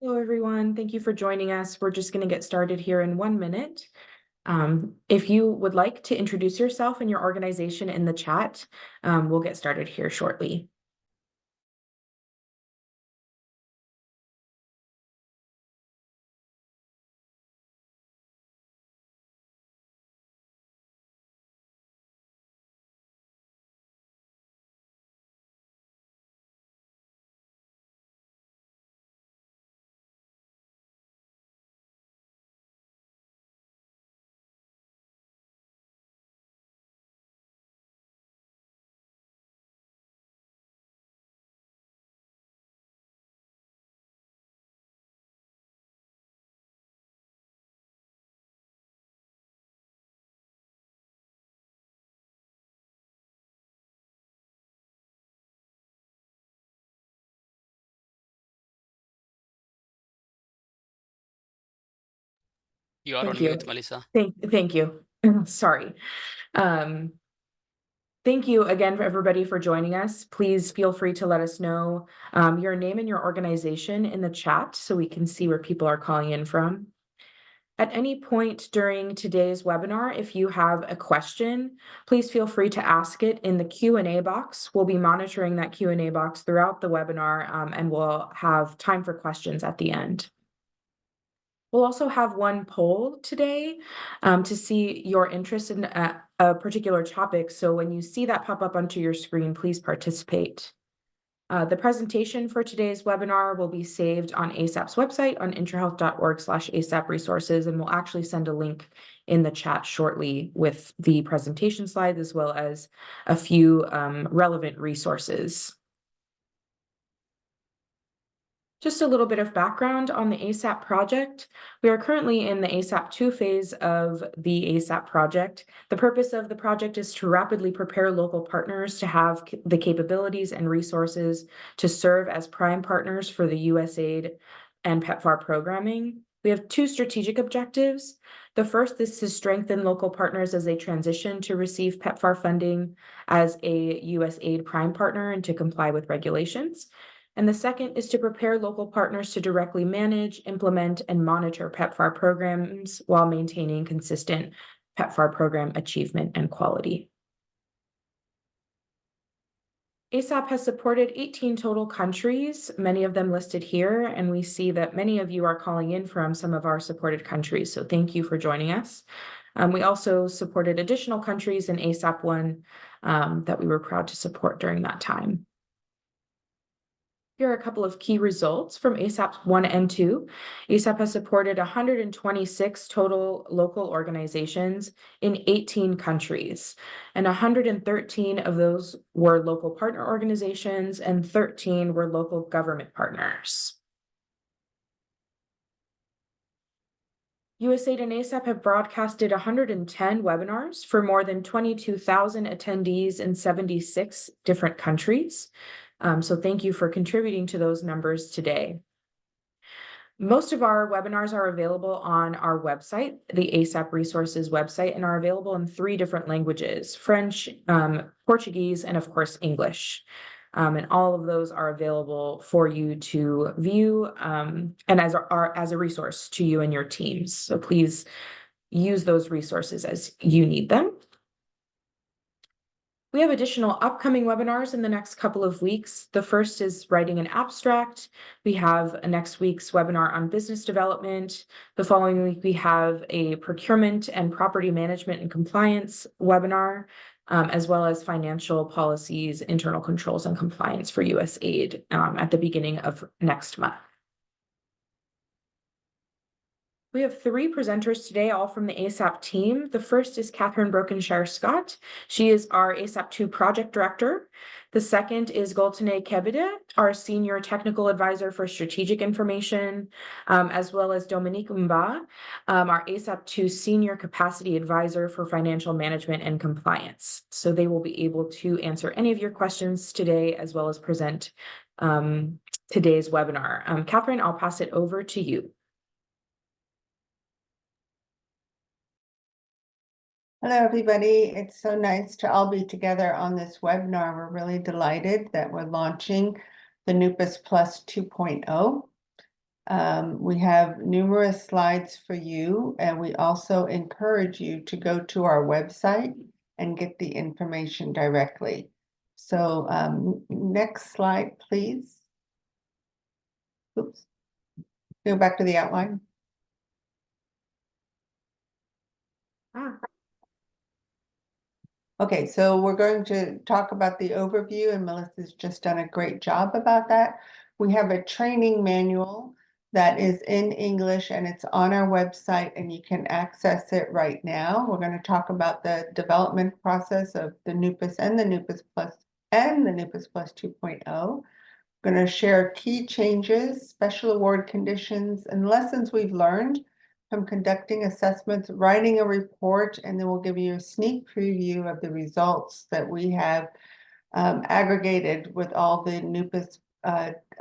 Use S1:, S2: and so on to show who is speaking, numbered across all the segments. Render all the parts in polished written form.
S1: Hello, everyone. Thank you for joining us. We're just going to get started here in 1 minute. If you would like to introduce yourself and your organization in the chat, we'll get started here shortly.
S2: You are
S1: Thank
S2: on
S1: you.
S2: mute, Melissa.
S1: Thank you. Sorry. Um, Thank you again for everybody for joining us. Please feel free to let us know your name and your organization in the chat so we can see where people are calling in from. At any point during today's webinar, if you have a question, please feel free to ask it in the Q&A box. We'll be monitoring that Q&A box throughout the webinar, and we'll have time for questions at the end. We'll also have one poll today to see your interest in a particular topic. So when you see that pop up onto your screen, please participate. The presentation for today's webinar will be saved on ASAP's website on intrahealth.org/ASAP resources, and we'll actually send a link in the chat shortly with the presentation slides as well as a few relevant resources. Just a little bit of background on the ASAP project. We are currently in the ASAP 2 phase of the ASAP project. The purpose of the project is to rapidly prepare local partners to have the capabilities and resources to serve as prime partners for the USAID and PEPFAR programming. We have 2 strategic objectives. The first is to strengthen local partners as they transition to receive PEPFAR funding as a USAID prime partner and to comply with regulations. And the second is to prepare local partners to directly manage, implement, and monitor PEPFAR programs while maintaining consistent PEPFAR program achievement and quality. ASAP has supported 18 total countries, many of them listed here, and we see that many of you are calling in from some of our supported countries, so thank you for joining us. We also supported additional countries in ASAP 1 that we were proud to support during that time. Here are a couple of key results from ASAP 1 and 2. ASAP has supported 126 total local organizations in 18 countries, and 113 of those were local partner organizations and 13 were local government partners. USAID and ASAP have broadcasted 110 webinars for more than 22,000 attendees in 76 different countries. So thank you for contributing to those numbers today. Most of our webinars are available on our website, the ASAP Resources website, and are available in 3 different languages: French, Portuguese, and of course, English. And all of those are available for you to view and as a resource to you and your teams. So please use those resources as you need them. We have additional upcoming webinars in the next couple of weeks. The first is writing an abstract. We have next week's webinar on business development. The following week, we have a procurement and property management and compliance webinar, as well as financial policies, internal controls, and compliance for USAID at the beginning of next month. We have 3 presenters today, all from the ASAP team. The first is Catherine Brokenshire-Scott. She is our ASAP 2 project director. The second is Goltene Kebede, our senior technical advisor for strategic information, as well as Dominique Mba, our ASAP 2 senior capacity advisor for financial management and compliance. So they will be able to answer any of your questions today, as well as present today's webinar. Catherine, I'll pass it over to you.
S3: Hello, everybody. It's so nice to all be together on this webinar. We're really delighted that we're launching the NUPAS Plus 2.0. We have numerous slides for you, and we also encourage you to go to our website and get the information directly. So next slide, please. Oops. Go back to the outline. Okay, so we're going to talk about the overview, and Melissa's just done a great job about that. We have a training manual that is in English, and it's on our website, and you can access it right now. We're going to talk about the development process of the NUPAS and the NUPAS Plus and the NUPAS Plus 2.0. Going to share key changes, special award conditions, and lessons we've learned from conducting assessments, writing a report, and then we'll give you a sneak preview of the results that we have aggregated with all the NUPAS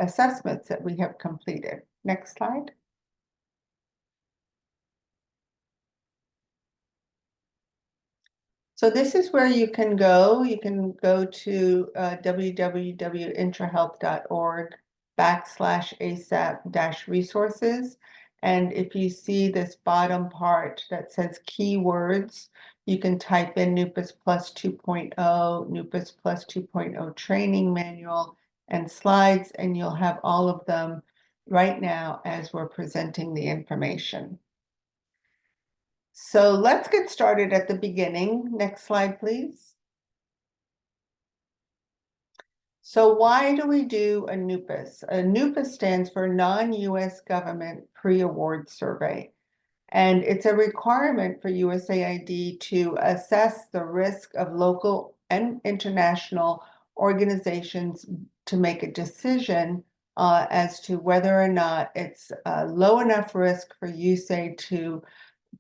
S3: assessments that we have completed. Next slide. So this is where you can go. You can go to www.intrahealth.org/ASAP-resources. And if you see this bottom part that says keywords, you can type in NUPAS Plus 2.0, NUPAS Plus 2.0 training manual, and slides, and you'll have all of them right now as we're presenting the information. So let's get started at the beginning. Next slide, please. So why do we do a NUPAS? A NUPAS stands for Non-US Government Pre-Award Survey. And it's a requirement for USAID to assess the risk of local and international organizations to make a decision as to whether or not it's low enough risk for USAID to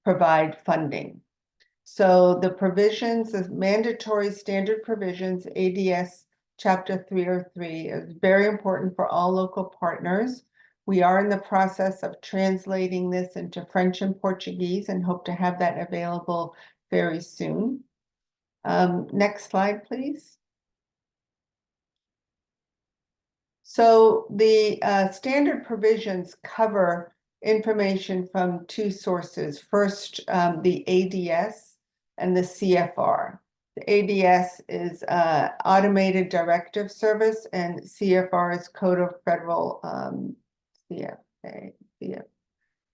S3: provide funding. So the provisions, the mandatory standard provisions, ADS Chapter 303 is very important for all local partners. We are in the process of translating this into French and Portuguese and hope to have that available very soon. Next slide, please. So the standard provisions cover information from two sources. First, the ADS and the CFR. The ADS is Automated Directive Service, and CFR is Code of Federal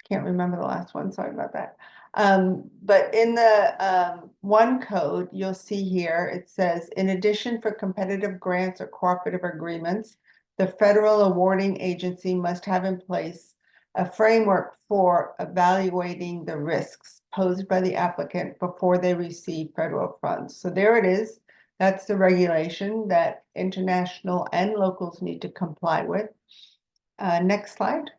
S3: can't remember the last one, sorry about that. But in the one code, you'll see here, it says, in addition for competitive grants or cooperative agreements, the federal awarding agency must have in place a framework for evaluating the risks posed by the applicant before they receive federal funds. So there it is. That's the regulation that international and locals need to comply with. Next slide.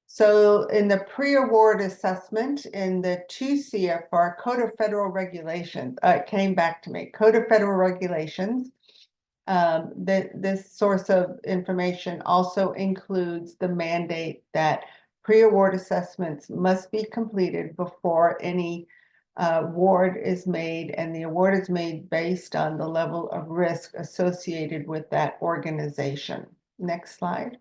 S3: So in the pre-award assessment in the 2 CFR Code of Federal Regulations, it came back to me, Code of Federal Regulations, this source of information also includes the mandate that pre-award assessments must be completed before any award is made, and the award is made based on the level of risk associated with that organization. Next slide.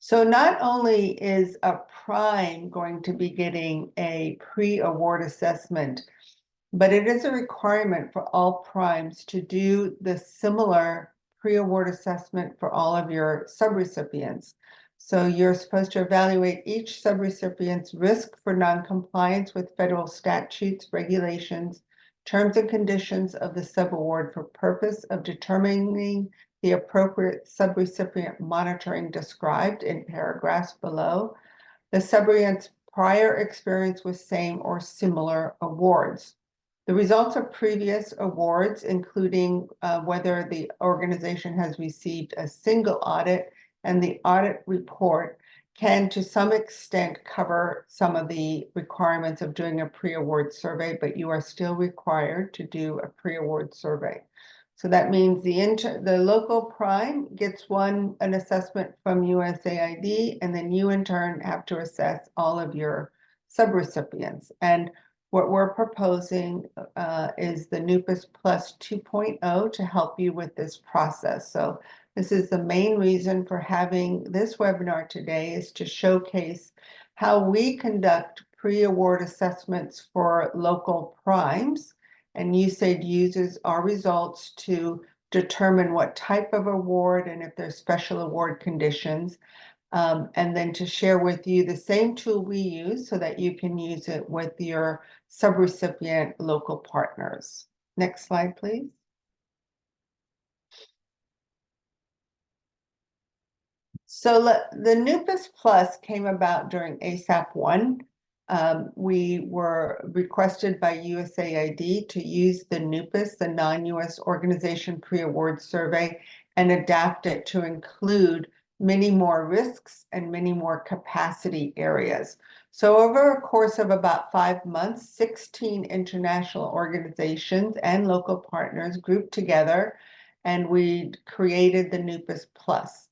S3: So not only is a prime going to be getting a pre-award assessment, but it is a requirement for all primes to do the similar pre-award assessment for all of your subrecipients. So you're supposed to evaluate each subrecipient's risk for noncompliance with federal statutes, regulations, terms and conditions of the subaward for purpose of determining the appropriate subrecipient monitoring described in paragraphs below, the subrecipient's prior experience with same or similar awards. The results of previous awards, including whether the organization has received a single audit and the audit report, can to some extent cover some of the requirements of doing a pre-award survey, but you are still required to do a pre-award survey. So that means the local prime gets an assessment from USAID, and then you in turn have to assess all of your subrecipients. And What we're proposing is the NUPAS Plus 2.0 to help you with this process. So this is the main reason for having this webinar today, is to showcase how we conduct pre-award assessments for local primes, and USAID uses our results to determine what type of award and if there's special award conditions. And then to share with you the same tool we use so that you can use it with your subrecipient local partners. Next slide, please. So the NUPAS Plus came about during ASAP 1. We were requested by USAID to use the NUPAS, the Non-US Organization Pre-Award Survey, and adapt it to include many more risks and many more capacity areas. So over a course of about 5 months, 16 international organizations and local partners grouped together, and we created the NUPAS Plus.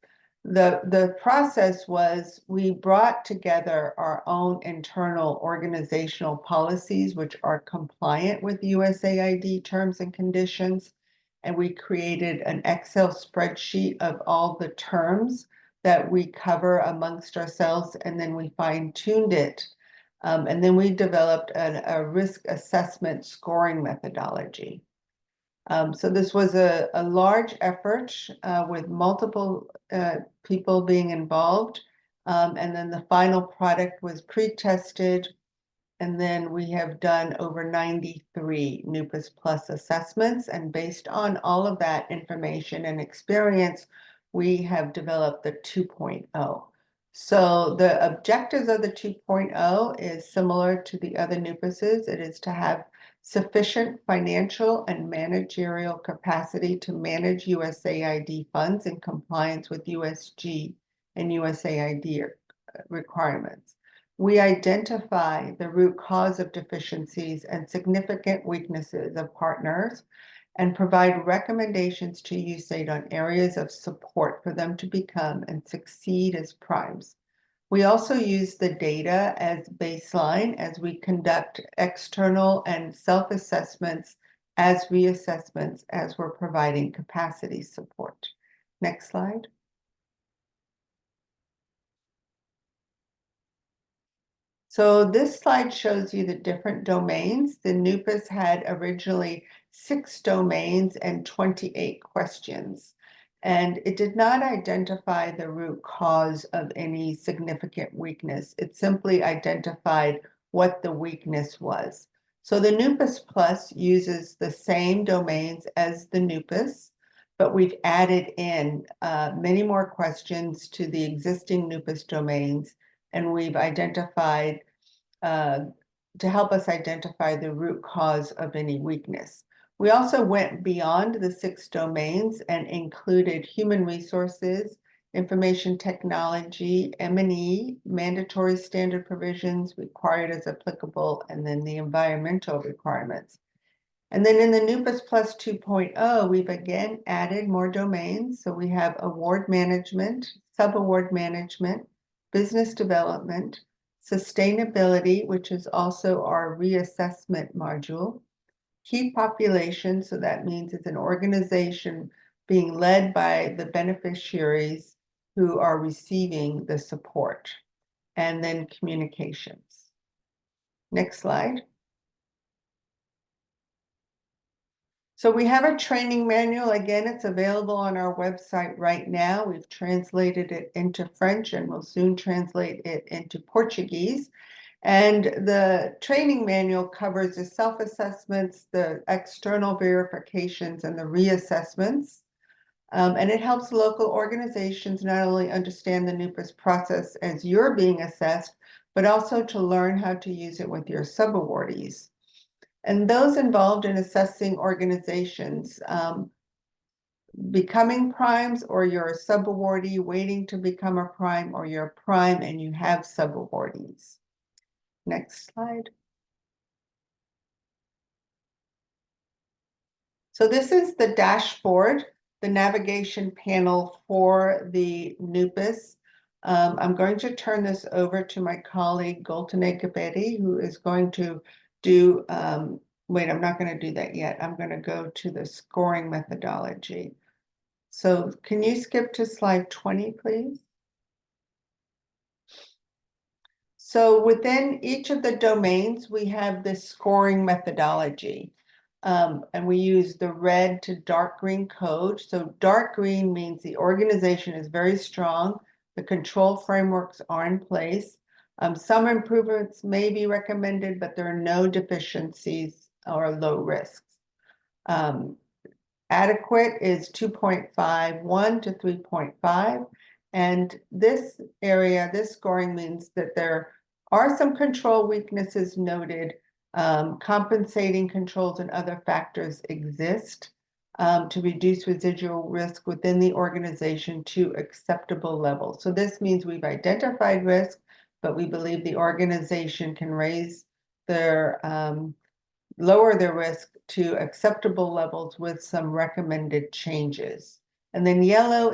S3: The process was, we brought together our own internal organizational policies, which are compliant with USAID terms and conditions. And we created an Excel spreadsheet of all the terms that we cover amongst ourselves, and then we fine-tuned it. And then we developed a risk assessment scoring methodology. So this was a large effort with multiple people being involved. And then the final product was pre-tested. And then we have done over 93 NUPAS Plus assessments. And based on all of that information and experience, we have developed the 2.0. So the objectives of the 2.0 is similar to the other NUPASes. It is to have sufficient financial and managerial capacity to manage USAID funds in compliance with USG and USAID requirements. We identify the root cause of deficiencies and significant weaknesses of partners and provide recommendations to USAID on areas of support for them to become and succeed as primes. We also use the data as baseline as we conduct external and self-assessments as reassessments as we're providing capacity support. Next slide. So this slide shows you the different domains. The NUPAS had originally 6 domains and 28 questions. And it did not identify the root cause of any significant weakness. It simply identified what the weakness was. So the NUPAS Plus uses the same domains as the NUPAS, but we've added in many more questions to the existing NUPAS domains, and we've identified to help us identify the root cause of any weakness. We also went beyond the 6 domains and included human resources, information technology, M&E, mandatory standard provisions required as applicable, and then the environmental requirements. And then in the NUPAS Plus 2.0, we've again added more domains. So we have award management, sub-award management, business development, sustainability, which is also our reassessment module, key population, so that means it's an organization being led by the beneficiaries who are receiving the support, and then communications. Next slide. So we have a training manual. Again, it's available on our website right now. We've translated it into French and we'll soon translate it into Portuguese. And the training manual covers the self-assessments, the external verifications, and the reassessments. And it helps local organizations not only understand the NUPAS process as you're being assessed, but also to learn how to use it with your sub-awardees. And those involved in assessing organizations, becoming primes, or you're a sub-awardee waiting to become a prime, or you're a prime and you have sub-awardees. Next slide. So this is the dashboard, the navigation panel for the NUPAS. I'm going to turn this over to my colleague, Goltene Gabedi, who is going to do, wait, I'm not going to do that yet. I'm going to go to the scoring methodology. So can you skip to slide 20, please? So within each of the domains, we have this scoring methodology. And we use the red to dark green code. So dark green means the organization is very strong. The control frameworks are in place. Some improvements may be recommended, but there are no deficiencies or low risks. Adequate is 2.51 to 3.5. And this area, this scoring means that there are some control weaknesses noted. Compensating controls and other factors exist to reduce residual risk within the organization to acceptable levels. So this means we've identified risk, but we believe the organization can lower their risk to acceptable levels with some recommended changes. And then yellow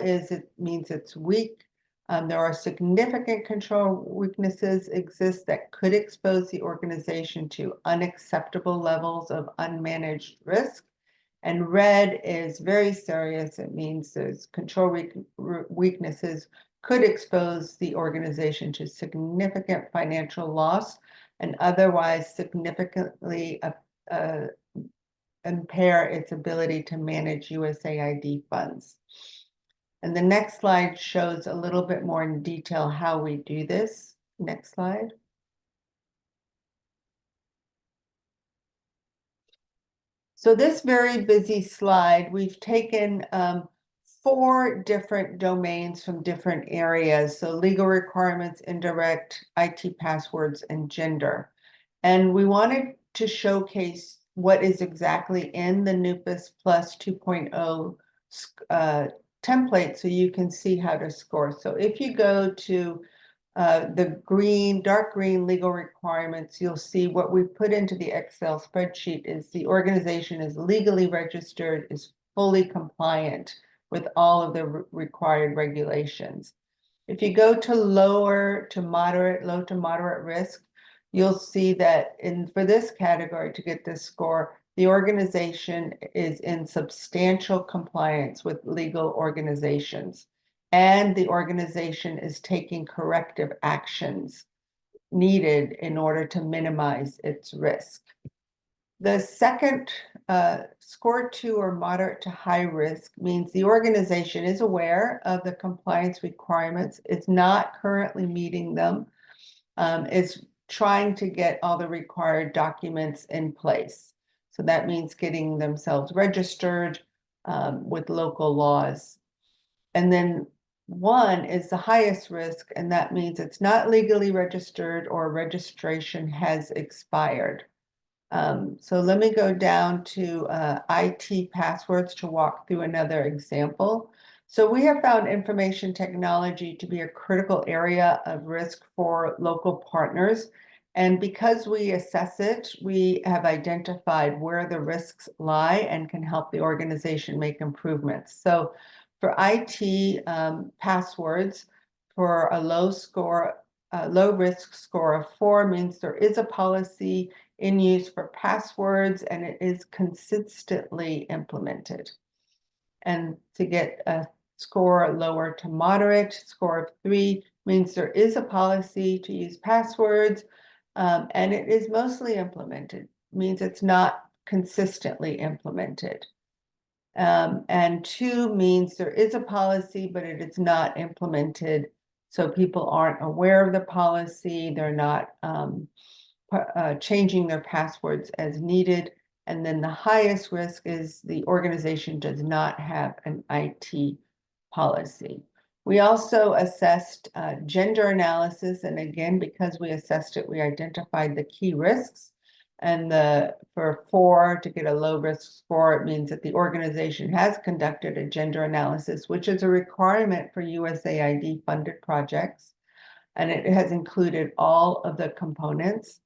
S3: means it's weak. There are significant control weaknesses exist that could expose the organization to unacceptable levels of unmanaged risk. And red is very serious. It means those control weaknesses could expose the organization to significant financial loss and otherwise significantly impair its ability to manage USAID funds. And the next slide shows a little bit more in detail how we do this. Next slide. So this very busy slide, we've taken 4 different domains from different areas. So legal requirements, indirect, IT passwords, and gender. And we wanted to showcase what is exactly in the NUPAS Plus 2.0 template so you can see how to score. So if you go to the dark green legal requirements, you'll see what we've put into the Excel spreadsheet is the organization is legally registered, is fully compliant with all of the required regulations. If you go to low to moderate risk, you'll see that for this category to get this score, the organization is in substantial compliance with legal organizations, and the organization is taking corrective actions needed in order to minimize its risk. The second score 2 or moderate to high risk means the organization is aware of the compliance requirements, is not currently meeting them, is trying to get all the required documents in place. So that means getting themselves registered with local laws. And then 1 is the highest risk, and that means it's not legally registered or registration has expired. So let me go down to IT passwords to walk through another example. So we have found information technology to be a critical area of risk for local partners. And because we assess it, we have identified where the risks lie and can help the organization make improvements. So for IT passwords, for a low risk score of 4 means there is a policy in use for passwords and it is consistently implemented. And to get a score lower to moderate, score of 3 means there is a policy to use passwords and it is mostly implemented, means it's not consistently implemented. And 2 means there is a policy, but it is not implemented. So people aren't aware of the policy, they're not changing their passwords as needed. And then the highest risk is the organization does not have an IT policy. We also assessed gender analysis. And again, because we assessed it, we identified the key risks. And for 4 to get a low risk score, it means that the organization has conducted a gender analysis, which is a requirement for USAID funded projects. And it has included all of the components.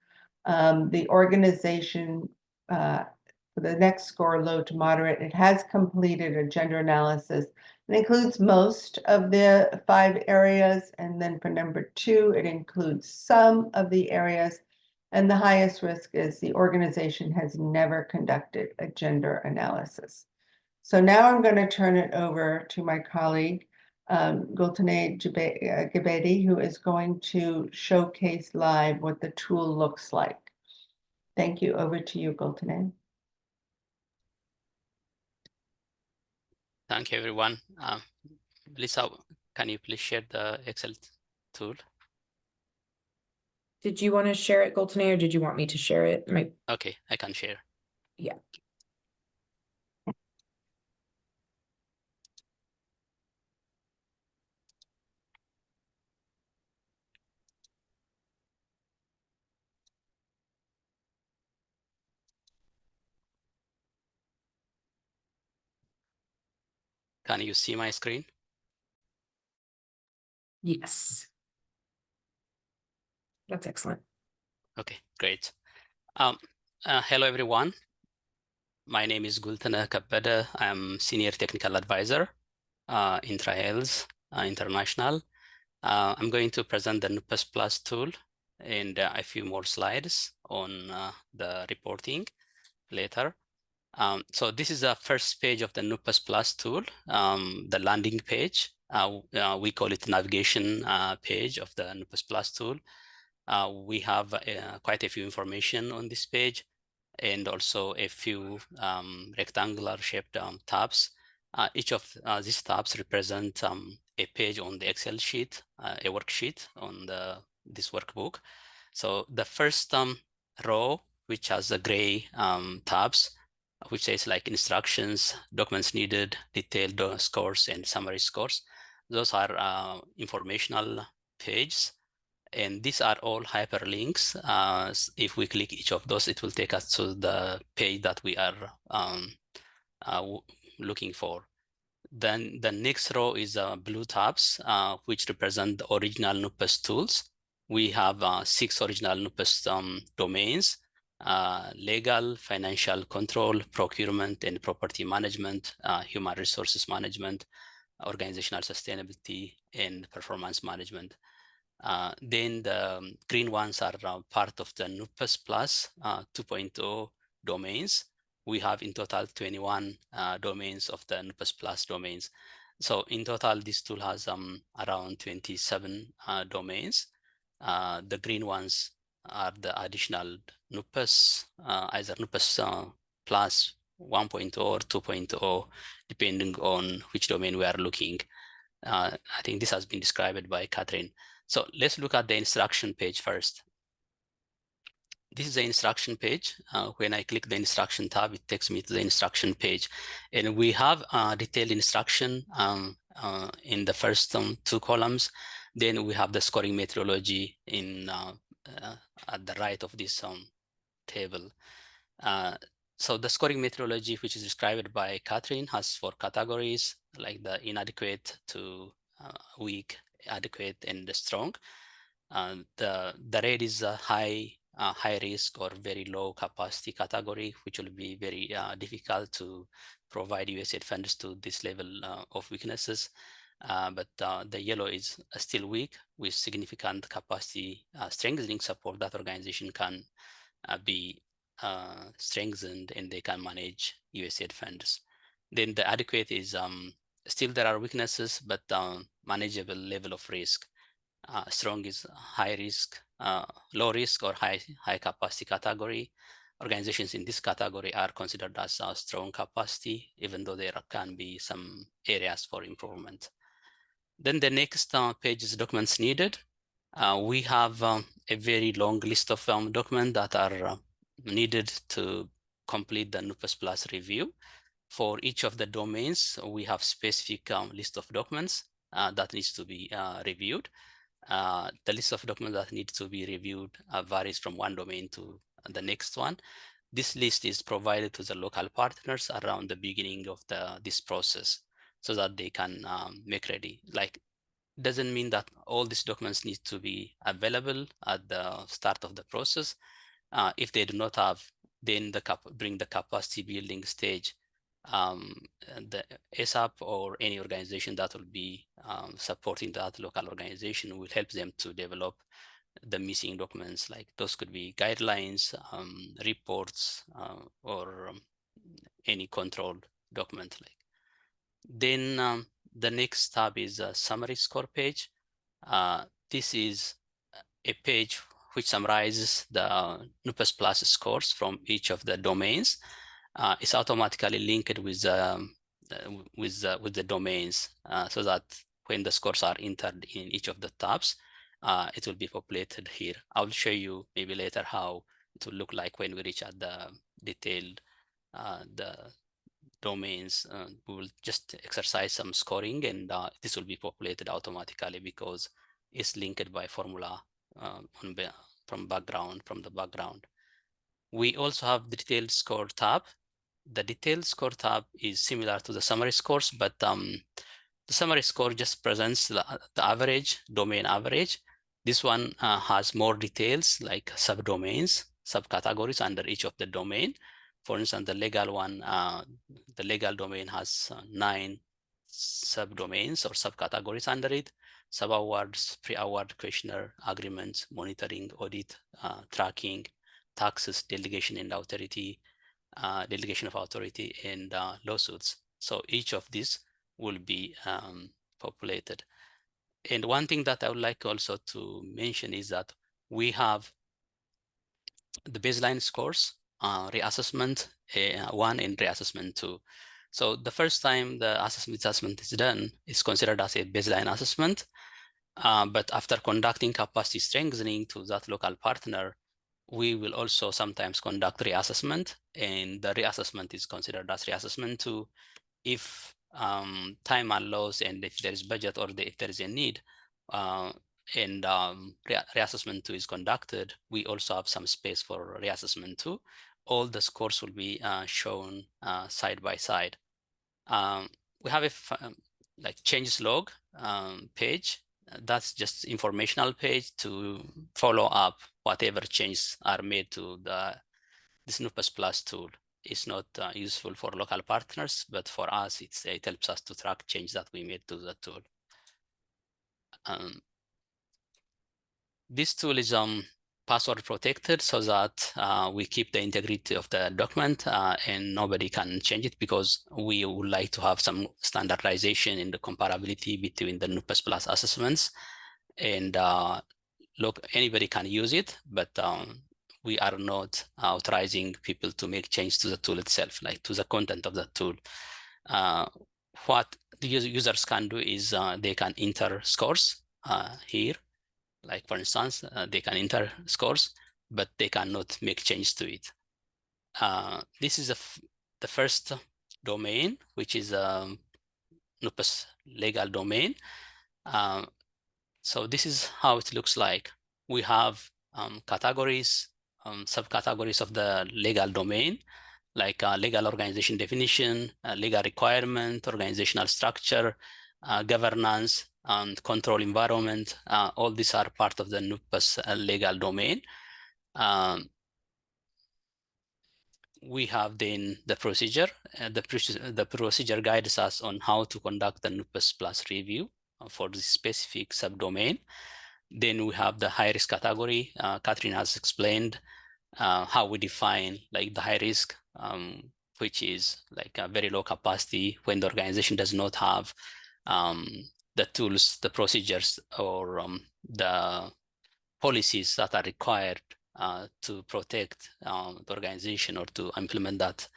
S3: The organization, for the next score, low to moderate, it has completed a gender analysis. It includes most of the 5 areas. And then for number 2, it includes some of the areas. And the highest risk is the organization has never conducted a gender analysis. So now I'm going to turn it over to my colleague, Gultane Gebedi, who is going to showcase live what the tool looks like. Thank you. Over to you, Gultane.
S2: Thank you, everyone. Lisa, can you please share the Excel tool?
S1: Did you want to share it, Gultane, or did you want me to share it?
S2: Okay, I can share.
S1: Yeah.
S2: Can you see my screen?
S1: Yes. That's excellent.
S2: Okay, great. Hello, everyone. My name is Gultana Kabbada. I'm Senior Technical Advisor, IntraHealth International. I'm going to present the NUPAS Plus tool and a few more slides on the reporting later. So this is the first page of the NUPAS Plus tool, the landing page. We call it navigation page of the NUPAS Plus tool. We have quite a few information on this page and also a few rectangular shaped tabs. Each of these tabs represent a page on the Excel sheet, a worksheet on this workbook. So the first row, which has the gray tabs, which says like instructions, documents needed, detailed scores, and summary scores. Those are informational pages. And these are all hyperlinks. If we click each of those, it will take us to the page that we are looking for. Then the next row is blue tabs, which represent the original NUPAS tools. We have 6 original NUPAS domains: legal, financial control, procurement and property management, human resources management, organizational sustainability, and performance management. Then the green ones are part of the NUPAS Plus 2.0 domains. We have in total 21 domains of the NUPAS Plus domains. So in total, this tool has around 27 domains. The green ones are the additional NUPAS, either NUPAS Plus 1.0 or 2.0, depending on which domain we are looking. I think this has been described by Catherine. So let's look at the instruction page first. This is the instruction page. When I click the instruction tab, it takes me to the instruction page. And we have detailed instruction in the first 2 columns. Then we have the scoring methodology in at the right of this table. So the scoring methodology, which is described by Catherine, has 4 categories, like the inadequate to weak, adequate, and the strong. The red is a high risk or very low capacity category, which will be very difficult to provide USAID funds to this level of weaknesses. But the yellow is still weak with significant capacity strengthening support that organization can be strengthened and they can manage USAID funds. Then the adequate is still there are weaknesses, but manageable level of risk. Strong is high risk, low risk or high capacity category. Organizations in this category are considered as strong capacity, even though there can be some areas for improvement. Then the next page is documents needed. We have a very long list of documents that are needed to complete the NUPAS Plus review. For each of the domains, we have specific list of documents that needs to be reviewed. The list of documents that need to be reviewed varies from one domain to the next one. This list is provided to the local partners around the beginning of this process so that they can make ready. Like, doesn't mean that all these documents need to be available at the start of the process. If they do not have, then bring the capacity building stage. The ASAP or any organization that will be supporting that local organization will help them to develop the missing documents, like those could be guidelines, reports, or any controlled document. Like then the next tab is a summary score page. This is a page which summarizes the NUPAS Plus scores from each of the domains. It's automatically linked with the domains, so that when the scores are entered in each of the tabs, it will be populated here. I'll show you maybe later how it will look like when we reach at the detailed the domains. We will just exercise some scoring, and this will be populated automatically because it's linked by formula from the background. We also have the detailed score tab. The detailed score tab is similar to the summary scores, but the summary score just presents the average, domain average. This one has more details like subdomains, subcategories under each of the domain. For instance, the legal one, the legal domain has 9 subdomains or subcategories under it: sub-awards, pre-award questionnaire, agreements, monitoring, audit, tracking, taxes, delegation and authority, delegation of authority, and lawsuits. So each of these will be populated. And one thing that I would like also to mention is that we have the baseline scores, reassessment 1 and reassessment 2. So the first time the assessment is done, it's considered as a baseline assessment. But after conducting capacity strengthening to that local partner, we will also sometimes conduct reassessment, and the reassessment is considered as reassessment 2 if time allows, and if there is budget, or if there is a need, and reassessment 2 is conducted. We also have some space for reassessment 2. All the scores will be shown side by side. We have a like changes log page. That's just informational page to follow up whatever changes are made to this NUPAS Plus tool. It's not useful for local partners, but for us, it helps us to track change that we made to the tool. This tool is password protected, so that we keep the integrity of the document and nobody can change it, because we would like to have some standardization in the comparability between the NUPAS Plus assessments. And look, anybody can use it, but we are not authorizing people to make change to the tool itself, like to the content of the tool. What the users can do is they can enter scores here. Like for instance, they can enter scores, but they cannot make change to it. This is the first domain, which is NUPAS legal domain. So this is how it looks like. We have categories, subcategories of the legal domain, like legal organization definition, legal requirement, organizational structure, governance, and control environment. All these are part of the NUPAS legal domain. We have then the procedure. The procedure guides us on how to conduct the NUPAS Plus review for this specific subdomain. Then we have the high risk category. Catherine has explained how we define like the high risk, which is like a very low capacity when the organization does not have the tools, the procedures, or the policies that are required to protect the organization or to implement that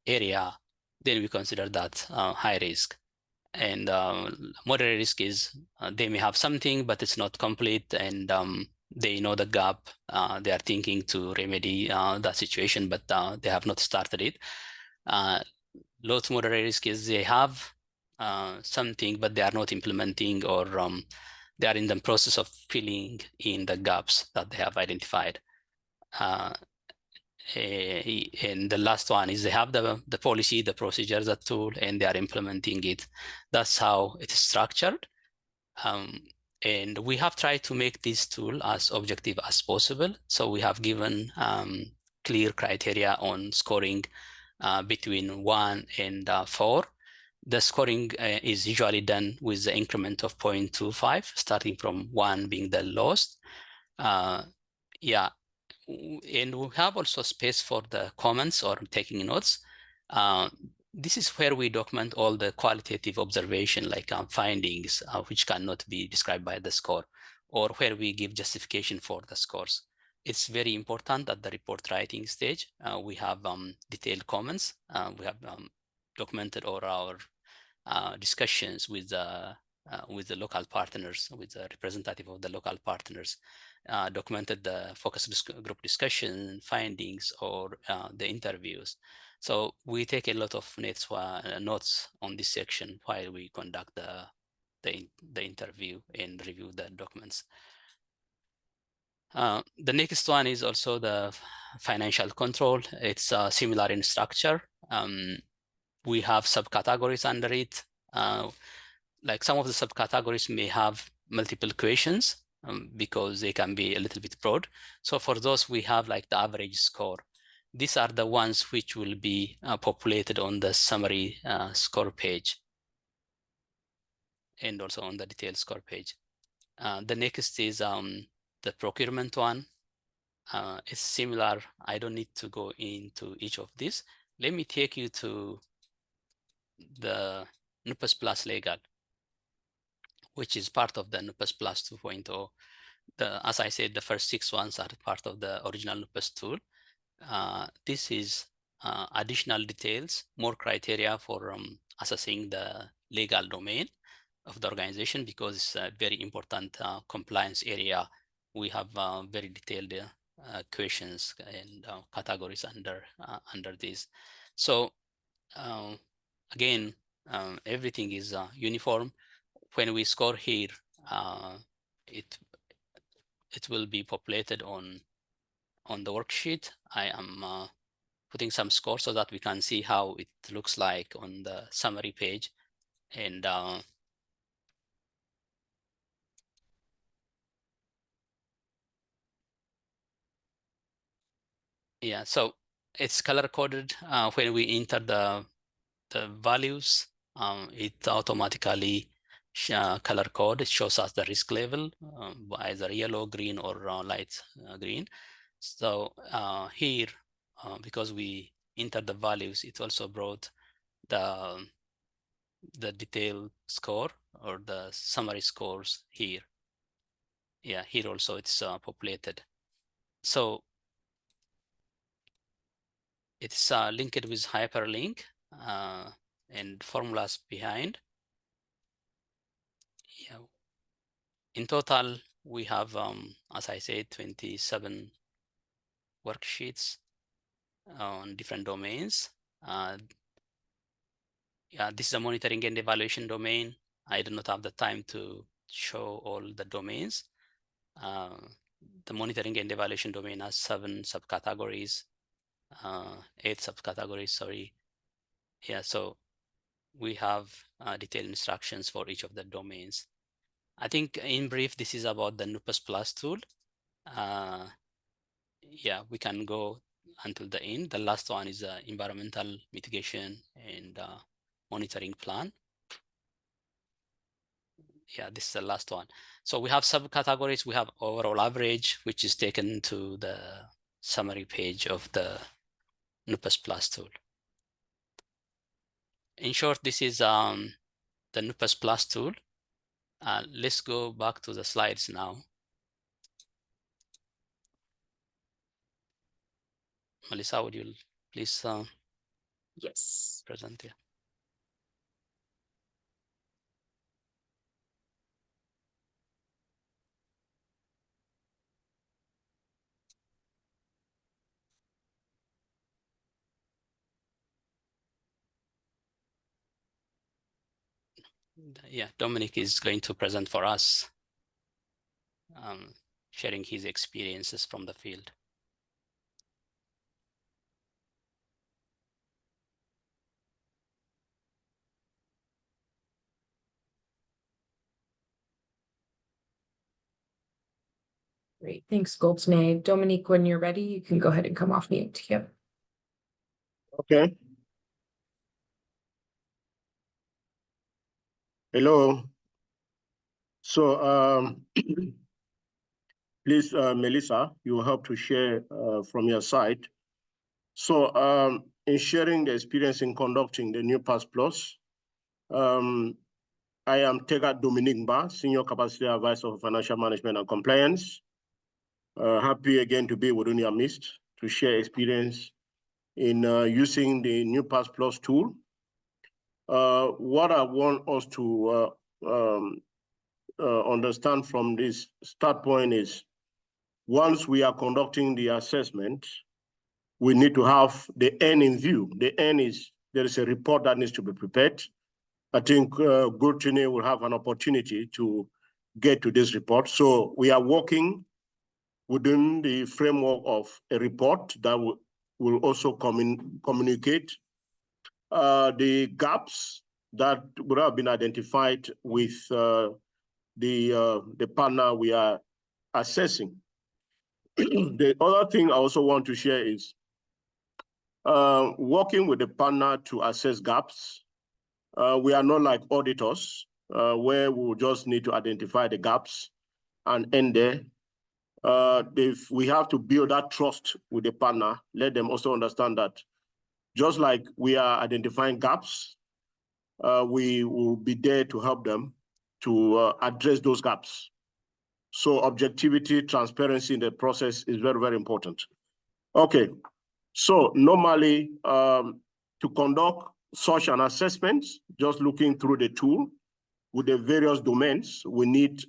S2: area. Then we consider that high risk. And moderate risk is they may have something, but it's not complete, and they know the gap. They are thinking to remedy that situation, but they have not started it. Low to moderate risk is they have something, but they are not implementing, or they are in the process of filling in the gaps that they have identified. And the last one is they have the policy, the procedure, the tool, and they are implementing it. That's how it is structured. And we have tried to make this tool as objective as possible. So we have given clear criteria on scoring between 1 and 4. The scoring is usually done with the increment of 0.25, starting from 1 being the lowest. Yeah, and we have also space for the comments or taking notes. This is where we document all the qualitative observation, like findings, which cannot be described by the score, or where we give justification for the scores. It's very important at the report writing stage. We have detailed comments. We have documented all our discussions with the local partners, with the representative of the local partners, documented the focus group discussion findings or the interviews. So we take a lot of notes on this section while we conduct the interview and review the documents. The next one is also the financial control. It's similar in structure. We have subcategories under it. Like some of the subcategories may have multiple questions because they can be a little bit broad. So for those, we have like the average score. These are the ones which will be populated on the summary score page and also on the detailed score page. The next is the procurement one. It's similar. I don't need to go into each of these. Let me take you to the NUPAS Plus legal, which is part of the NUPAS Plus 2.0. As I said, the first 6 ones are part of the original NUPAS tool. This is additional details, more criteria for assessing the legal domain of the organization, because it's a very important compliance area. We have very detailed questions and categories under this. So again, everything is uniform. When we score here, it will be populated on the worksheet. I am putting some scores so that we can see how it looks like on the summary page. And yeah, so it's color coded. When we enter the values, it automatically color code. It shows us the risk level, either yellow, green, or light green. So here, because we entered the values, it also brought the detailed score or the summary scores here. Yeah, here also it's populated. So it's linked with hyperlink and formulas behind. Yeah. In total, we have, as I said, 27 worksheets on different domains. Yeah, this is a monitoring and evaluation domain. I do not have the time to show all the domains. The monitoring and evaluation domain has 7 subcategories, 8 subcategories, sorry. Yeah, so we have detailed instructions for each of the domains. I think in brief, this is about the NUPAS Plus tool. Yeah, we can go until the end. The last one is environmental mitigation and monitoring plan. Yeah, this is the last one. So we have subcategories. We have overall average, which is taken to the summary page of the NUPAS Plus tool. In short, this is the NUPAS Plus tool. Let's go back to the slides now. Melissa, would you please
S1: Yes.
S2: present here? Yeah, Dominic is going to present for us, sharing his experiences from the field.
S1: Great. Thanks, Goldsnay. Dominique, when you're ready, you can go ahead and come off mute. Yep.
S4: Okay. Hello. So please, Melissa, you will help to share from your side. So in sharing the experience in conducting the NUPAS Plus, I am Tega Dominique Ba, Senior Capacity Advisor for Financial Management and Compliance. Happy again to be within your midst to share experience in using the NUPAS Plus tool. What I want us to understand from this start point is, once we are conducting the assessment, we need to have the end in view. The end is, there is a report that needs to be prepared. I think Gurtini will have an opportunity to get to this report. So we are working within the framework of a report that will also communicate the gaps that would have been identified with the partner we are assessing. The other thing I also want to share is working with the partner to assess gaps. We are not like auditors, where we will just need to identify the gaps and end there. If we have to build that trust with the partner, let them also understand that just like we are identifying gaps, we will be there to help them to address those gaps. So objectivity, transparency in the process is very, very important. Okay, so normally to conduct such an assessment, just looking through the tool with the various domains, we need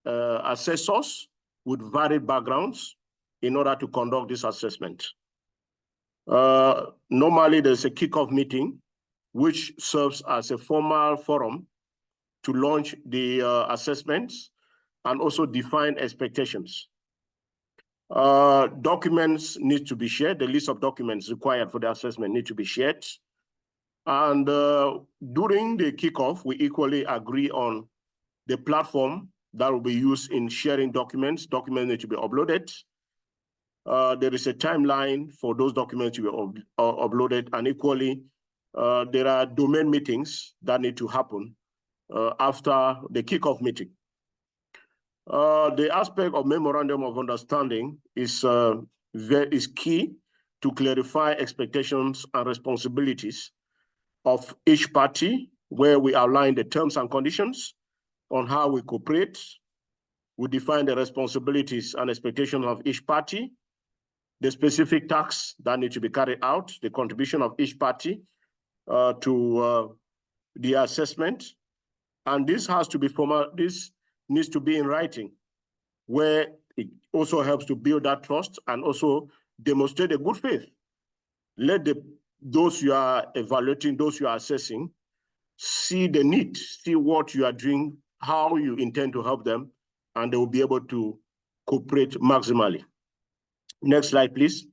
S4: assessors with varied backgrounds in order to conduct this assessment. Normally there's a kickoff meeting, which serves as a formal forum to launch the assessments and also define expectations. Documents need to be shared. The list of documents required for the assessment need to be shared. And during the kickoff, we equally agree on the platform that will be used in sharing documents. Documents need to be uploaded. There is a timeline for those documents to be uploaded, and equally, there are domain meetings that need to happen after the kickoff meeting. The aspect of memorandum of understanding is key to clarify expectations and responsibilities of each party, where we outline the terms and conditions on how we cooperate. We define the responsibilities and expectations of each party, the specific tasks that need to be carried out, the contribution of each party to the assessment. And this has to be formal. This needs to be in writing, where it also helps to build that trust and also demonstrate a good faith. Let those you are evaluating, those you are assessing, see the need, see what you are doing, how you intend to help them, and they will be able to cooperate maximally. Next slide, please.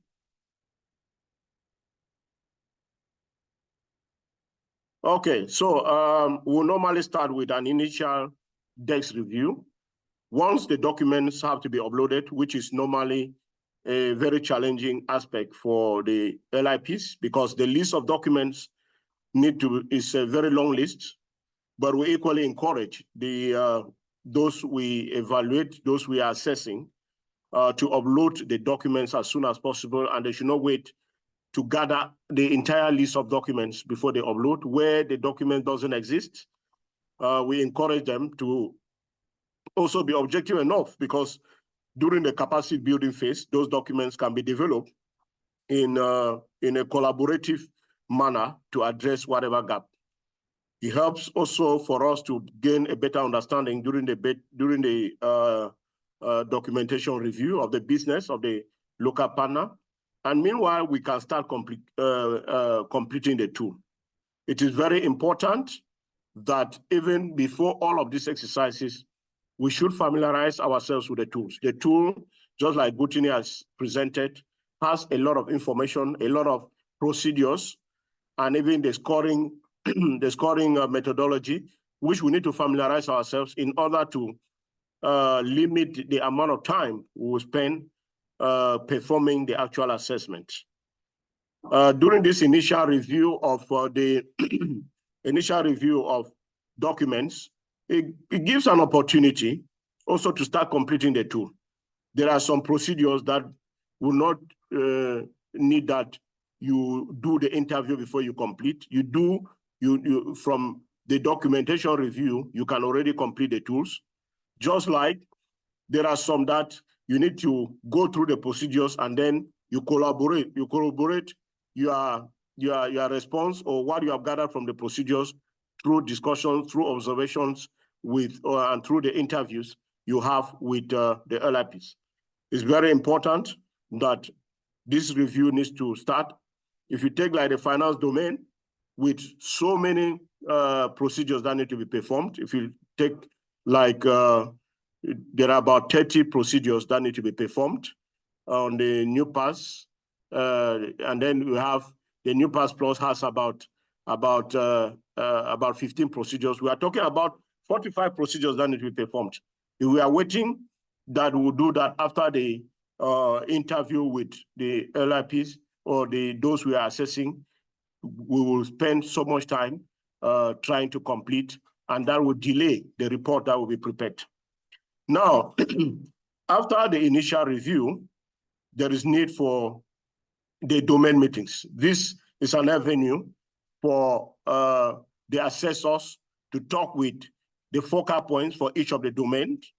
S4: Okay, so we'll normally start with an initial desk review. Once the documents have to be uploaded, which is normally a very challenging aspect for the LIPs, because the list of documents is a very long list, but we equally encourage those we evaluate, those we are assessing, to upload the documents as soon as possible, and they should not wait to gather the entire list of documents before they upload. Where the document doesn't exist, we encourage them to also be objective enough, because during the capacity building phase, those documents can be developed in a collaborative manner to address whatever gap. It helps also for us to gain a better understanding during the documentation review of the business of the local partner. And meanwhile, we can start completing the tool. It is very important that even before all of these exercises, we should familiarize ourselves with the tools. The tool, just like Gutini has presented, has a lot of information, a lot of procedures, and even the scoring, methodology, which we need to familiarize ourselves in order to limit the amount of time we will spend performing the actual assessment. During this initial review of documents, it gives an opportunity also to start completing the tool. There are some procedures that will not need that you do the interview before you complete. You from the documentation review, you can already complete the tools. Just like there are some that you need to go through the procedures and then you corroborate your response or what you have gathered from the procedures through discussions, through observations with and through the interviews you have with the LIPs. It's very important that this review needs to start. If you take like the finance domain with so many procedures that need to be performed, if you take like there are about 30 procedures that need to be performed on the NUPAS, and then we have the NUPAS Plus has about 15 procedures. We are talking about 45 procedures that need to be performed. If we are waiting, that we'll do that after the interview with the LIPs or those we are assessing. We will spend so much time trying to complete, and that will delay the report that will be prepared. Now, after the initial review, there is need for the domain meetings. This is an avenue for the assessors to talk with the focal points for each of the domains,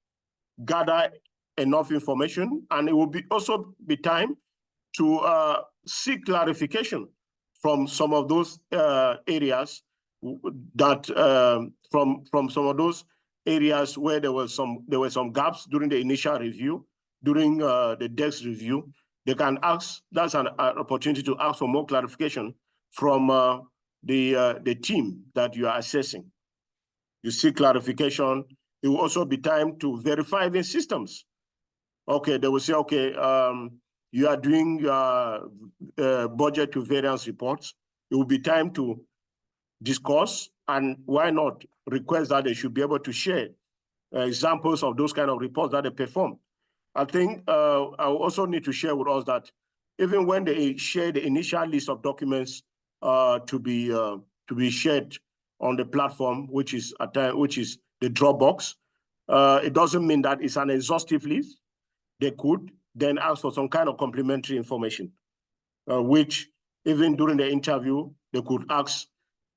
S4: gather enough information, and it will also be time to seek clarification from some of those areas that from some of those areas where there were some gaps during the initial review, during the desk review. They can ask. That's an opportunity to ask for more clarification from the team that you are assessing. You seek clarification. It will also be time to verify the systems. Okay, they will say, okay, you are doing your budget to variance reports. It will be time to discuss, and why not request that they should be able to share examples of those kind of reports that they perform. I think I also need to share with us that even when they share the initial list of documents to be shared on the platform, which is the Dropbox, it doesn't mean that it's an exhaustive list. They could then ask for some kind of complementary information, which even during the interview, they could ask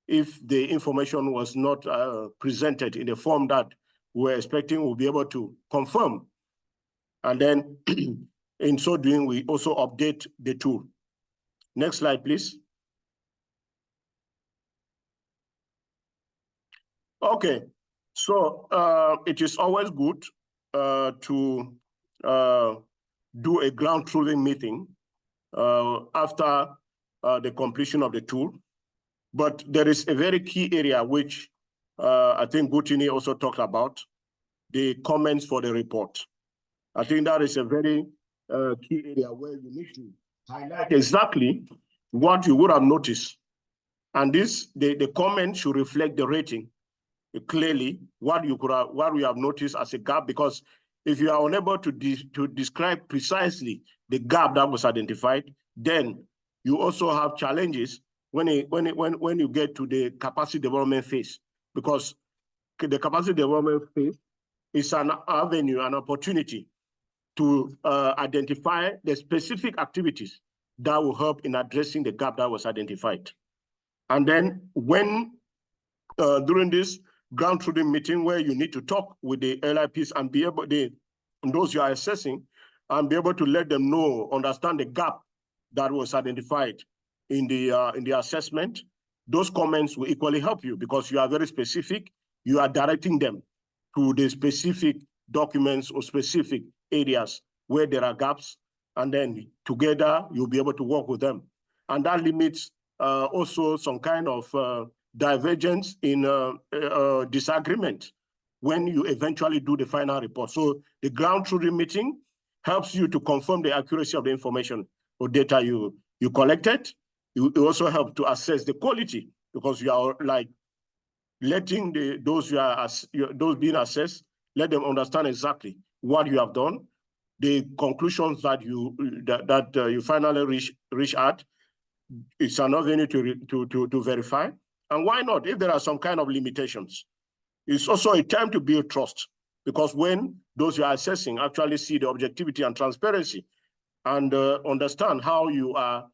S4: if the information was not presented in the form that we're expecting, we'll be able to confirm. And then in so doing, we also update the tool. Next slide, please. Okay, so it is always good to do a ground truthing meeting after the completion of the tool. But there is a very key area which I think Gutini also talked about, the comments for the report. I think that is a very key area where you need to highlight exactly what you would have noticed. And the comment should reflect the rating clearly, what we have noticed as a gap, because if you are unable to describe precisely the gap that was identified, then you also have challenges when you get to the capacity development phase, because the capacity development phase is an avenue, an opportunity to identify the specific activities that will help in addressing the gap that was identified. And then when during this ground truthing meeting where you need to talk with the LIPs and be able, those you are assessing, and be able to let them know, understand the gap that was identified in the assessment, those comments will equally help you because you are very specific. You are directing them to the specific documents or specific areas where there are gaps, and then together you'll be able to work with them. And that limits also some kind of divergence in disagreement when you eventually do the final report. So the ground truthing meeting helps you to confirm the accuracy of the information or data you collected. It also helps to assess the quality, because you are like letting those being assessed, let them understand exactly what you have done, the conclusions that you finally reach at. It's another venue to verify. And why not? If there are some kind of limitations, it's also a time to build trust. because when those you are assessing actually see the objectivity and transparency and understand how you are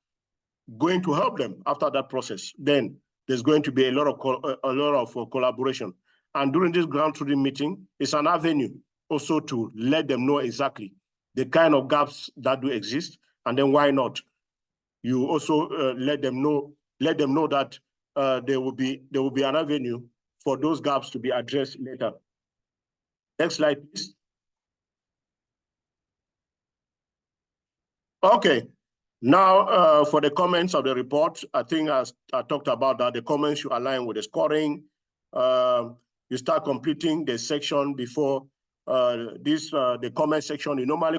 S4: going to help them after that process, then there's going to be a lot of collaboration. And during this ground truth meeting, it's an avenue also to let them know exactly the kind of gaps that do exist, and then why not? You also let them know that there will be an avenue for those gaps to be addressed later. Next slide, please. Okay. Now, for the comments of the report, I think as I talked about that, the comments should align with the scoring. You start completing the section before the comment section. You normally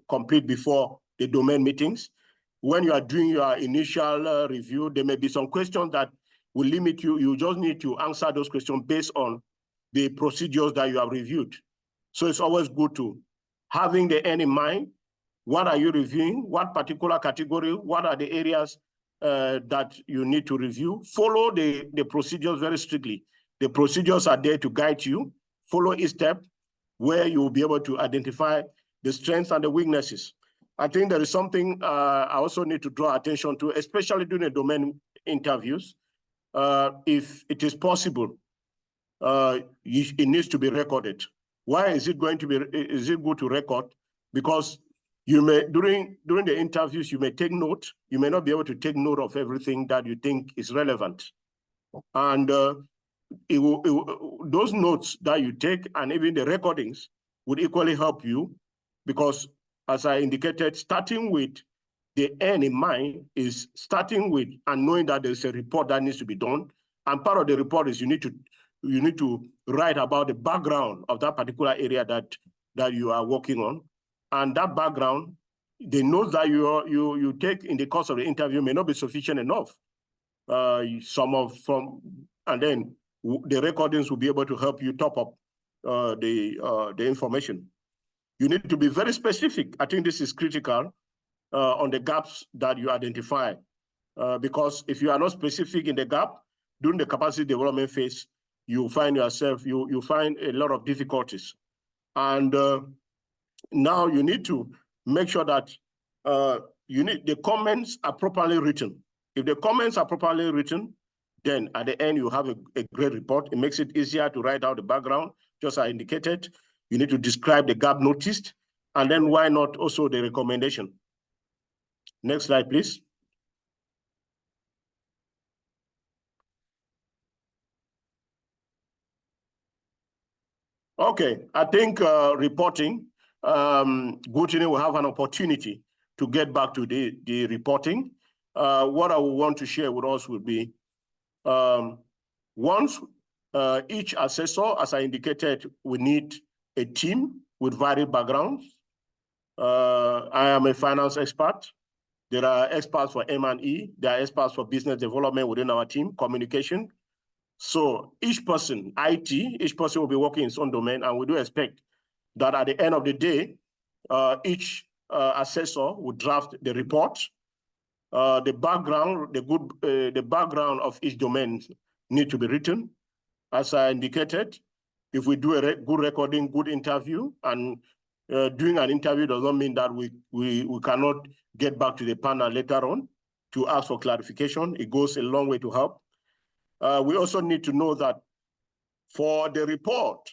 S4: complete before the domain meetings. When you are doing your initial review, there may be some questions that will limit you. You just need to answer those questions based on the procedures that you have reviewed. So it's always good to having the end in mind. What are you reviewing? What particular category? What are the areas that you need to review? Follow the procedures very strictly. The procedures are there to guide you. Follow each step where you will be able to identify the strengths and the weaknesses. I think there is something I also need to draw attention to, especially during the domain interviews. If it is possible, it needs to be recorded. Why is it good to record? Because you may, during the interviews, you may take note. You may not be able to take note of everything that you think is relevant. And those notes that you take and even the recordings would equally help you, because as I indicated, starting with the end in mind is starting with and knowing that there's a report that needs to be done. And part of the report is you need to write about the background of that particular area that you are working on. And that background, the notes that you take in the course of the interview may not be sufficient enough. And then the recordings will be able to help you top up the information. You need to be very specific. I think this is critical on the gaps that you identify, because if you are not specific in the gap during the capacity development phase, you find yourself, you find a lot of difficulties. And now you need to make sure that the comments are properly written. If the comments are properly written, then at the end you have a great report. It makes it easier to write out the background, just as I indicated. You need to describe the gap noticed, and then why not also the recommendation. Next slide, please. Okay, I think reporting, Gutini will have an opportunity to get back to the reporting. What I would want to share with us would be, once each assessor, as I indicated, we need a team with varied backgrounds. I am a finance expert. There are experts for M&E. There are experts for business development within our team, communication. So each person, IT, each person will be working in his own domain, and we do expect that at the end of the day, each assessor will draft the report. The background of each domain need to be written. As I indicated, if we do a good recording, good interview, and doing an interview does not mean that we cannot get back to the panel later on to ask for clarification. It goes a long way to help. We also need to know that for the report,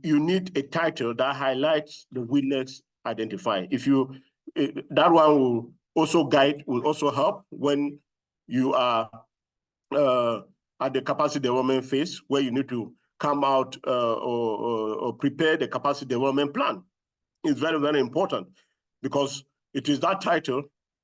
S4: you need a title that highlights the weakness identified. That one will also help when you are at the capacity development phase, where you need to come out or prepare the capacity development plan. It's very, very important, because it is that title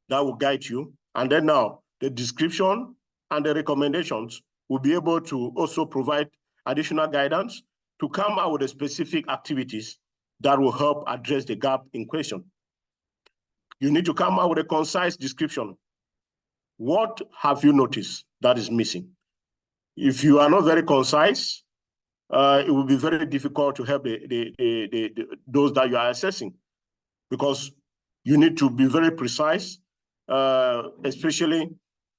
S4: that will guide you. And then now the description and the recommendations will be able to also provide additional guidance to come out with the specific activities that will help address the gap in question. You need to come out with a concise description. What have you noticed that is missing? If you are not very concise, it will be very difficult to help those that you are assessing, because you need to be very precise, especially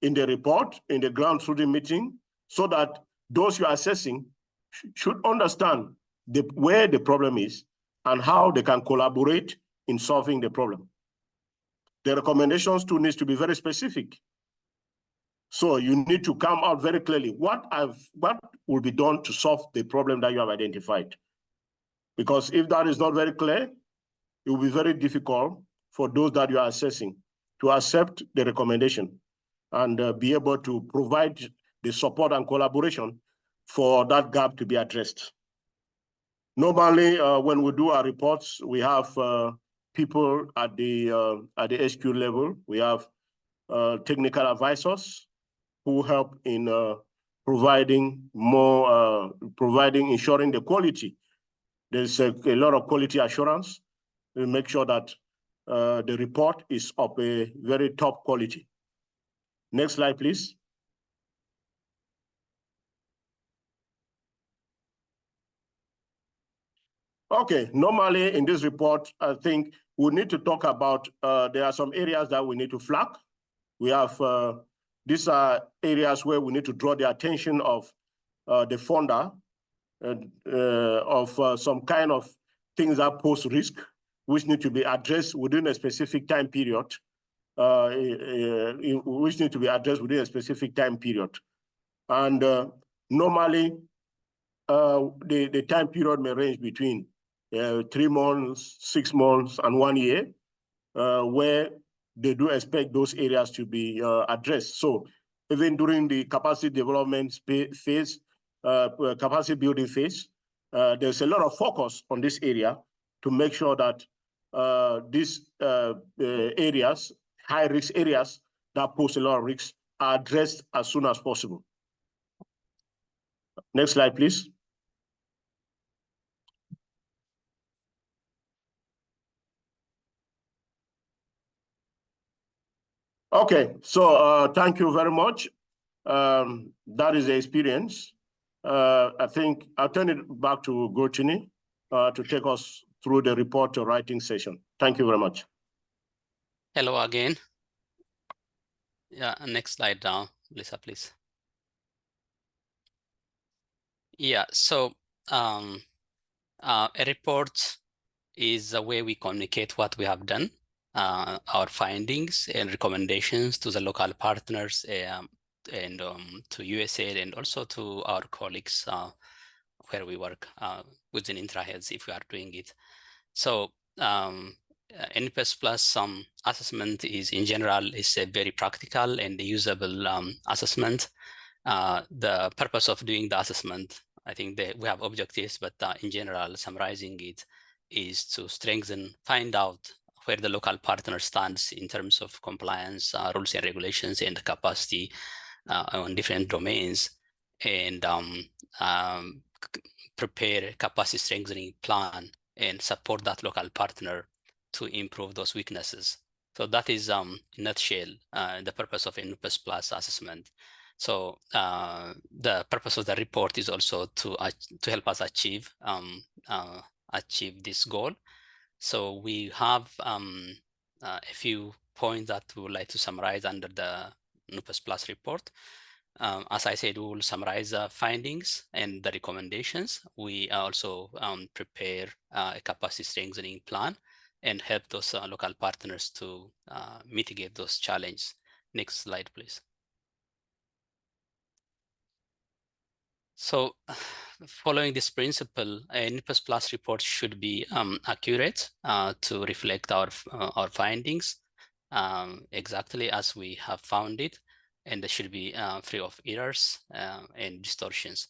S4: in the report, in the ground truth meeting, so that those you are assessing should understand where the problem is and how they can collaborate in solving the problem. The recommendations too needs to be very specific. So you need to come out very clearly what will be done to solve the problem that you have identified. Because if that is not very clear, it will be very difficult for those that you are assessing to accept the recommendation and be able to provide the support and collaboration for that gap to be addressed. Normally, when we do our reports, we have people at the SQ level. We have technical advisors who help in ensuring the quality. There's a lot of quality assurance. We make sure that the report is of a very top quality. Next slide, please. Okay, normally in this report, I think we need to talk about, there are some areas that we need to flag. We have, these are areas where we need to draw the attention of the funder of some kind of things that pose risk, which need to be addressed within a specific time period, which need to be addressed within a specific time period. And normally, the time period may range between 3 months, 6 months, and 1 year, where they do expect those areas to be addressed. So even during the capacity development phase, capacity building phase, there's a lot of focus on this area to make sure that these areas, high-risk areas that pose a lot of risks, are addressed as soon as possible. Next slide, please. Okay, so thank you very much. That is the experience. I think I'll turn it back to Gochini to take us through the report writing session. Thank you very much.
S2: Hello again. Yeah, next slide down, Lisa, please. Yeah, so a report is a way we communicate what we have done, our findings and recommendations to the local partners and to USAID and also to our colleagues where we work within IntraHealth if we are doing it. So NUPAS Plus assessment is in general is a very practical and usable assessment. The purpose of doing the assessment, I think that we have objectives, but in general, summarizing it is to find out where the local partner stands in terms of compliance, rules and regulations, and capacity on different domains, and prepare a capacity strengthening plan and support that local partner to improve those weaknesses. So that is, in a nutshell, the purpose of a NUPAS Plus assessment. So the purpose of the report is also to help us achieve this goal. So we have a few points that we would like to summarize under the NUPAS Plus report. As I said, we will summarize the findings and the recommendations. We also prepare a capacity strengthening plan and help those local partners to mitigate those challenges. Next slide, please. So following this principle, a NUPAS Plus report should be accurate to reflect our findings exactly as we have found it, and it should be free of errors and distortions.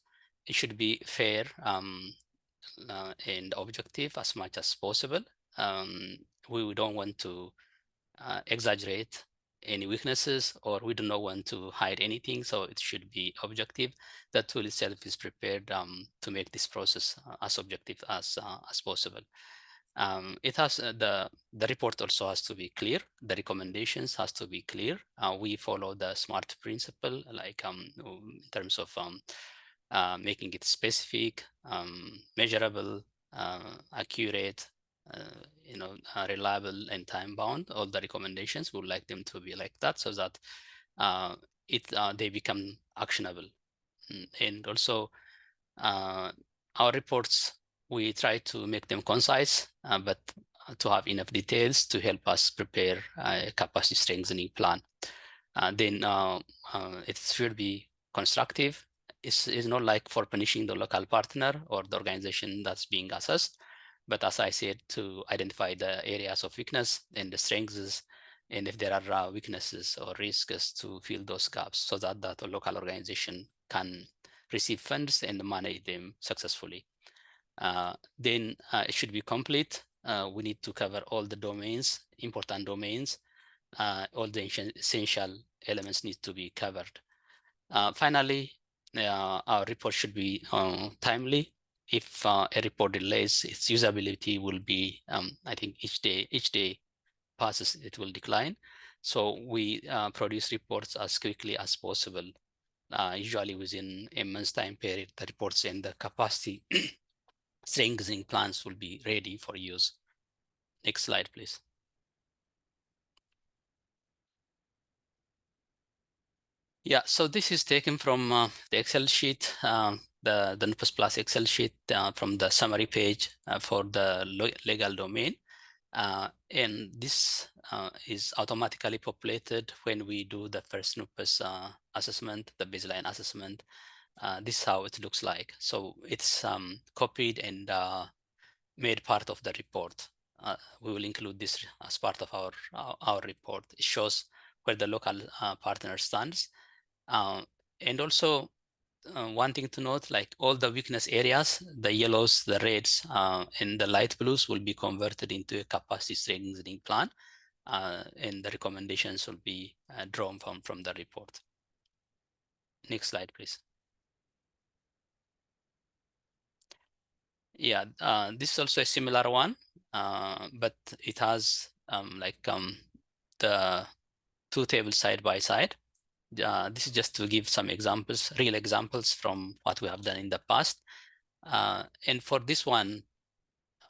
S2: It should be fair and objective as much as possible. We don't want to exaggerate any weaknesses, or we do not want to hide anything, so it should be objective. The tool itself is prepared to make this process as objective as possible. It has the report also has to be clear. The recommendations has to be clear. We follow the SMART principle, like in terms of making it specific, measurable, accurate, reliable and time bound. All the recommendations, we would like them to be like that, so that they become actionable. And also our reports We try to make them concise, but to have enough details to help us prepare a capacity strengthening plan. Then it should be constructive. It's not like for punishing the local partner or the organization that's being assessed, but as I said, to identify the areas of weakness and the strengths, and if there are weaknesses or risks, to fill those gaps so that the local organization can receive funds and manage them successfully. Then it should be complete. We need to cover all the domains, important domains. All the essential elements need to be covered. Finally, our report should be timely. If a report delays, its usability will be, I think each day passes, it will decline. So we produce reports as quickly as possible. Usually within a month's time period, the reports and the capacity strengthening plans will be ready for use. Next slide, please. Yeah, so this is taken from the Excel sheet, the NUPAS Plus Excel sheet from the summary page for the legal domain. And this is automatically populated when we do the first NUPAS assessment, the baseline assessment. This is how it looks like. So it's copied and made part of the report. We will include this as part of our report. It shows where the local partner stands. And also one thing to note, like all the weakness areas, the yellows, the reds, and the light blues will be converted into a capacity strengthening plan. And the recommendations will be drawn from the report. Next slide, please. Yeah, this is also a similar one, but it has the two tables side by side. This is just to give some examples, real examples from what we have done in the past. And for this one,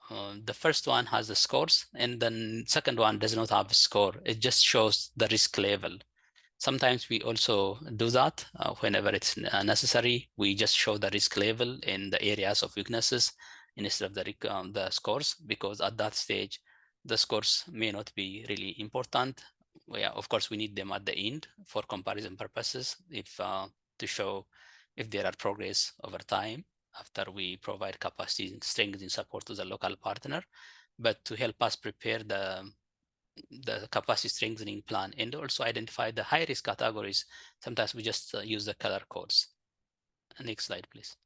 S2: the first one has the scores, and the second one does not have a score. It just shows the risk level. Sometimes we also do that whenever it's necessary. We just show the risk level in the areas of weaknesses instead of the scores, because at that stage, the scores may not be really important. Yeah, of course, we need them at the end for comparison purposes, if to show if there are progress over time after we provide capacity strengthening support to the local partner, but to help us prepare the capacity strengthening plan and also identify the high risk categories. Sometimes we just use the color codes. Next slide, please.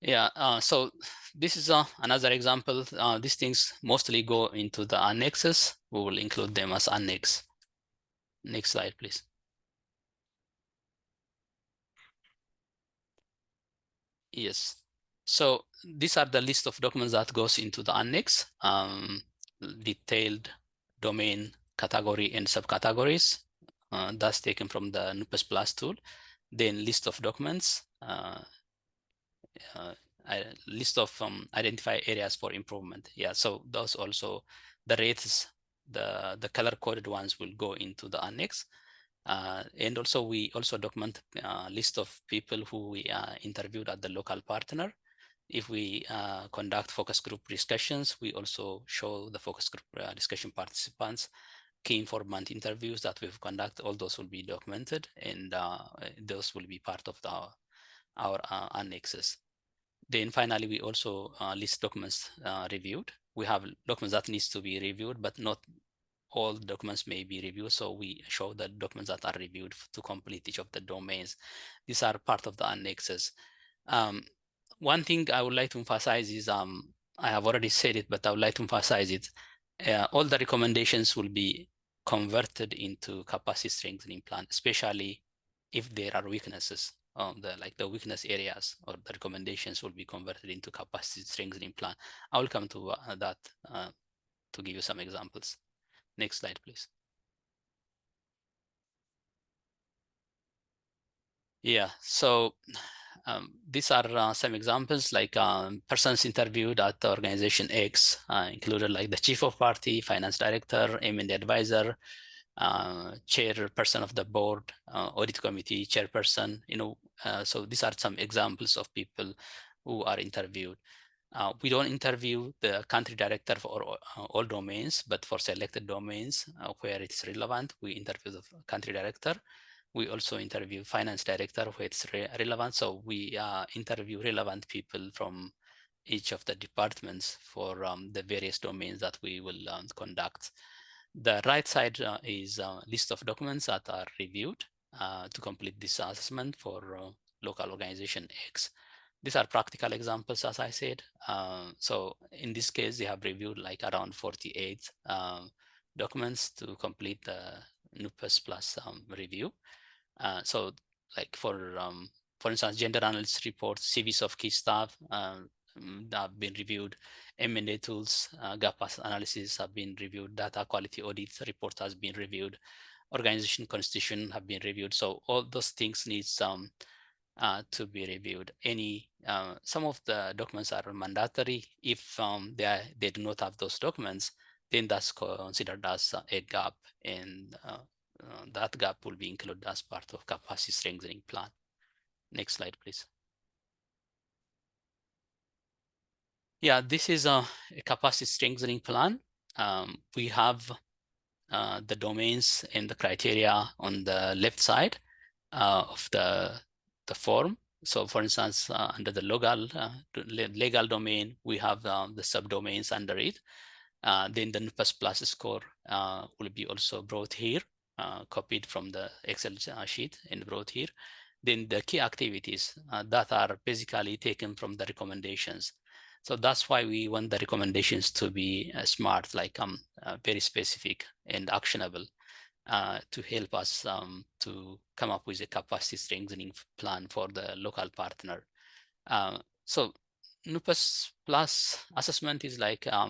S2: Yeah, so this is another example. These things mostly go into the annexes. We will include them as annex. Next slide, please. Yes. So these are the list of documents that goes into the annex, detailed domain, category, and subcategories. That's taken from the NUPAS Plus tool. Then list of documents, list of identify areas for improvement. Yeah, so those also, the rates, the color-coded ones will go into the annex. And also we also document a list of people who we interviewed at the local partner. If we conduct focus group discussions, we also show the focus group discussion participants, key informant interviews that we've conducted. All those will be documented, and those will be part of our annexes. Then finally, we also list documents reviewed. We have documents that needs to be reviewed, but not all documents may be reviewed. So we show the documents that are reviewed to complete each of the domains. These are part of the annexes. One thing I would like to emphasize is, I have already said it, but I would like to emphasize it. All the recommendations will be converted into capacity strengthening plan, especially if there are weaknesses. The weakness areas, or the recommendations will be converted into capacity strengthening plan. I will come to that to give you some examples. Next slide, please. Yeah, so these are some examples, like persons interviewed at the organization X, included like the chief of party, finance director, M&A advisor, chairperson of the board, audit committee chairperson, so these are some examples of people who are interviewed. We don't interview the country director for all domains, but for selected domains where it's relevant, we interview the country director. We also interview finance director where it's relevant. So we interview relevant people from each of the departments for the various domains that we will conduct. The right side is a list of documents that are reviewed to complete this assessment for local organization X. These are practical examples, as I said. So in this case, they have reviewed like around 48 documents to complete the NUPAS Plus review. So like for instance, gender analysis reports, CVs of key staff have been reviewed, M&A tools, gap analysis have been reviewed, data quality audit report has been reviewed, organization constitution have been reviewed. So all those things need to be reviewed. Some of the documents are mandatory. If they do not have those documents, then that's considered as a gap, and that gap will be included as part of capacity strengthening plan. Next slide, please. Yeah, this is a capacity strengthening plan. We have the domains and the criteria on the left side of the form. So for instance, under the legal domain, we have the subdomains under it. Then the NUPAS Plus score will be also brought here, copied from the Excel sheet and brought here. Then the key activities that are basically taken from the recommendations. So that's why we want the recommendations to be smart, like very specific and actionable, to help us to come up with a capacity strengthening plan for the local partner. So NUPAS Plus assessment is like a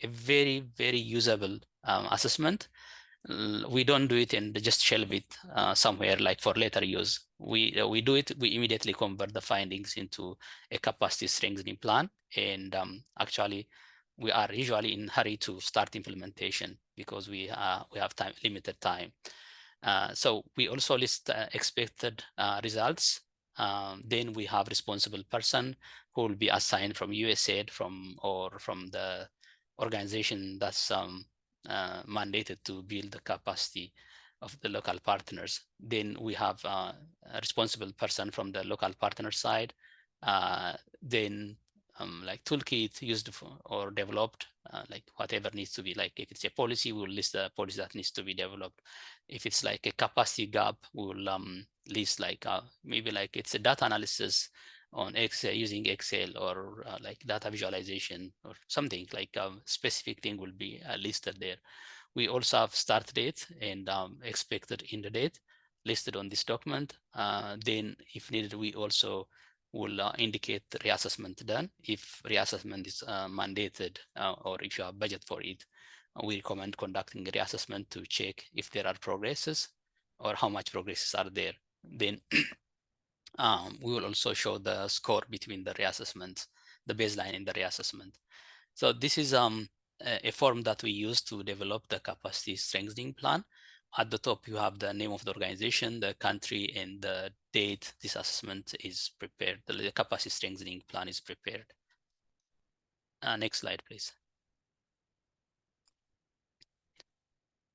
S2: very, very usable assessment. We don't do it and just shelve it somewhere like for later use. We do it, we immediately convert the findings into a capacity strengthening plan. And actually, we are usually in a hurry to start implementation because we have limited time. So we also list expected results. Then we have responsible person who will be assigned from USAID or from the organization that's mandated to build the capacity of the local partners. Then we have a responsible person from the local partner side. Then like toolkit used or developed, like whatever needs to be, like if it's a policy, we'll list the policy that needs to be developed. If it's like a capacity gap, we will list like maybe like it's a data analysis on Excel, using Excel, or like data visualization or something, like a specific thing will be listed there. We also have start date and expected end date listed on this document. Then if needed, we also will indicate the reassessment done. If reassessment is mandated or if you have budget for it, we recommend conducting a reassessment to check if there are progresses or how much progresses are there. Then we will also show the score between the reassessment, the baseline and the reassessment. So this is a form that we use to develop the capacity strengthening plan. At the top, you have the name of the organization, the country, and the date this assessment is prepared. The capacity strengthening plan is prepared. Next slide, please.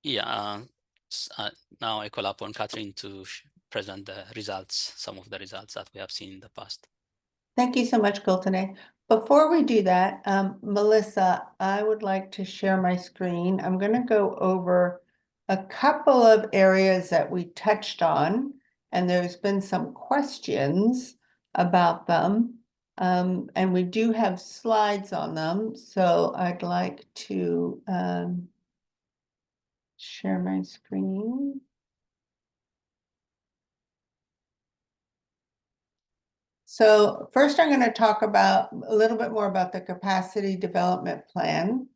S2: Yeah, now I call upon Catherine to present the results, some of the results that we have seen in the past.
S3: Thank you so much, Gultane. Before we do that, Melissa, I would like to share my screen. I'm going to go over a couple of areas that we touched on, and there's been some questions about them. And we do have slides on them, so I'd like to share my screen. So first, I'm going to talk about a little bit more about the capacity development plan.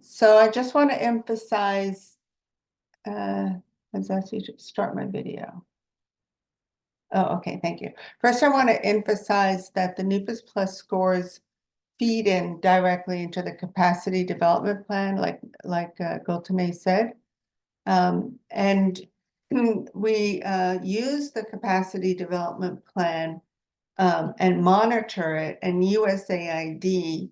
S3: So I just want to emphasize, let's actually start my video. Oh, okay, thank you. First, I want to emphasize that the NUPAS Plus scores feed in directly into the capacity development plan, like Gultame said. And we use the capacity development plan and monitor it, and USAID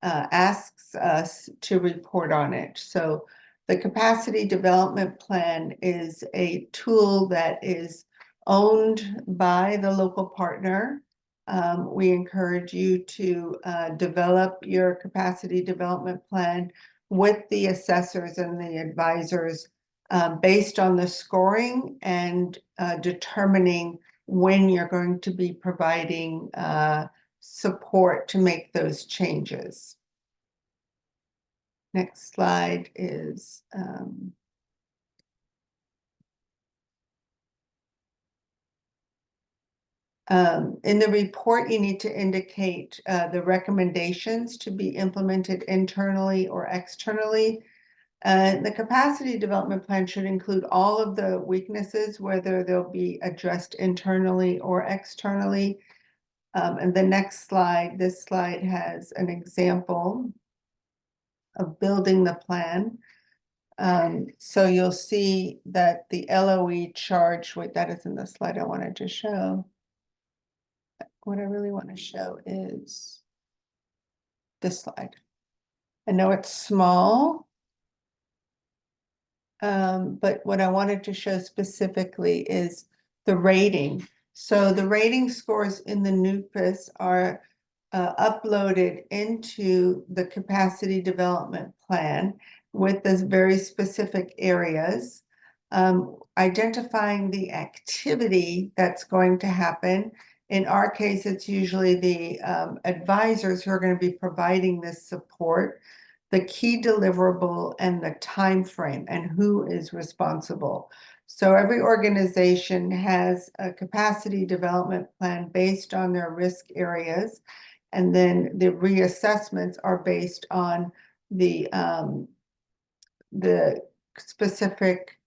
S3: asks us to report on it. So the capacity development plan is a tool that is owned by the local partner. We encourage you to develop your capacity development plan with the assessors and the advisors based on the scoring and determining when you're going to be providing support to make those changes. Next slide is in the report, you need to indicate the recommendations to be implemented internally or externally. The capacity development plan should include all of the weaknesses, whether they'll be addressed internally or externally. And the next slide, this slide has an example of building the plan. So you'll see that the LOE charge, wait, that isn't the slide I wanted to show. What I really want to show is this slide. I know it's small, but what I wanted to show specifically is the rating. So the rating scores in the NUPAS are uploaded into the capacity development plan with those very specific areas, identifying the activity that's going to happen. In our case, it's usually the advisors who are going to be providing this support, the key deliverable, and the time frame, and who is responsible. So every organization has a capacity development plan based on their risk areas, and then the reassessments are based on the specific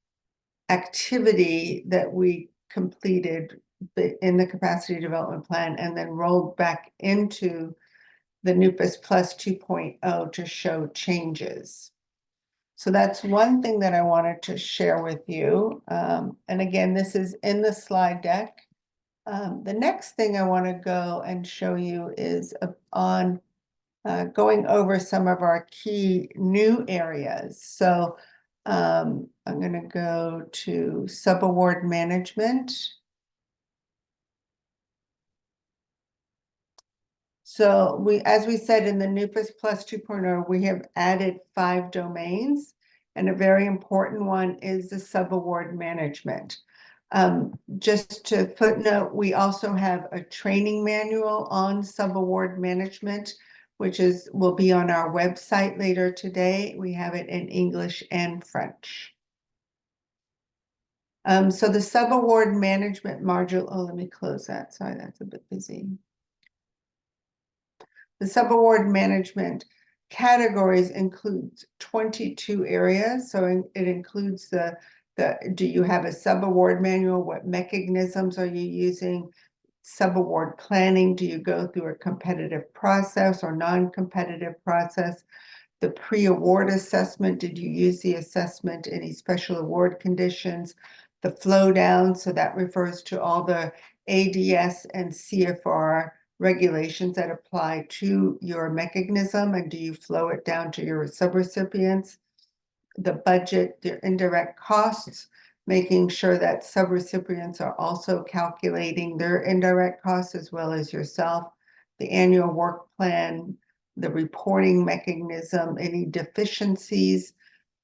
S3: activity that we completed in the capacity development plan, and then rolled back into the NUPAS Plus 2.0 to show changes. So that's one thing that I wanted to share with you. And again, this is in the slide deck. The next thing I want to go and show you is on going over some of our key new areas. So I'm going to go to subaward management. So as we said in the NUPAS Plus 2.0, we have added 5 domains, and a very important one is the subaward management. Just to footnote, we also have a training manual on subaward management, which will be on our website later today. We have it in English and French. So the subaward management module, oh, let me close that. Sorry, that's a bit busy. The subaward management categories includes 22 areas. So it includes do you have a subaward manual? What mechanisms are you using? Subaward planning, do you go through a competitive process or non-competitive process? The pre-award assessment, did you use the assessment, any special award conditions? The flow down, so that refers to all the ADS and CFR regulations that apply to your mechanism, and do you flow it down to your subrecipients? The budget, the indirect costs, making sure that subrecipients are also calculating their indirect costs as well as yourself, the annual work plan, the reporting mechanism, any deficiencies,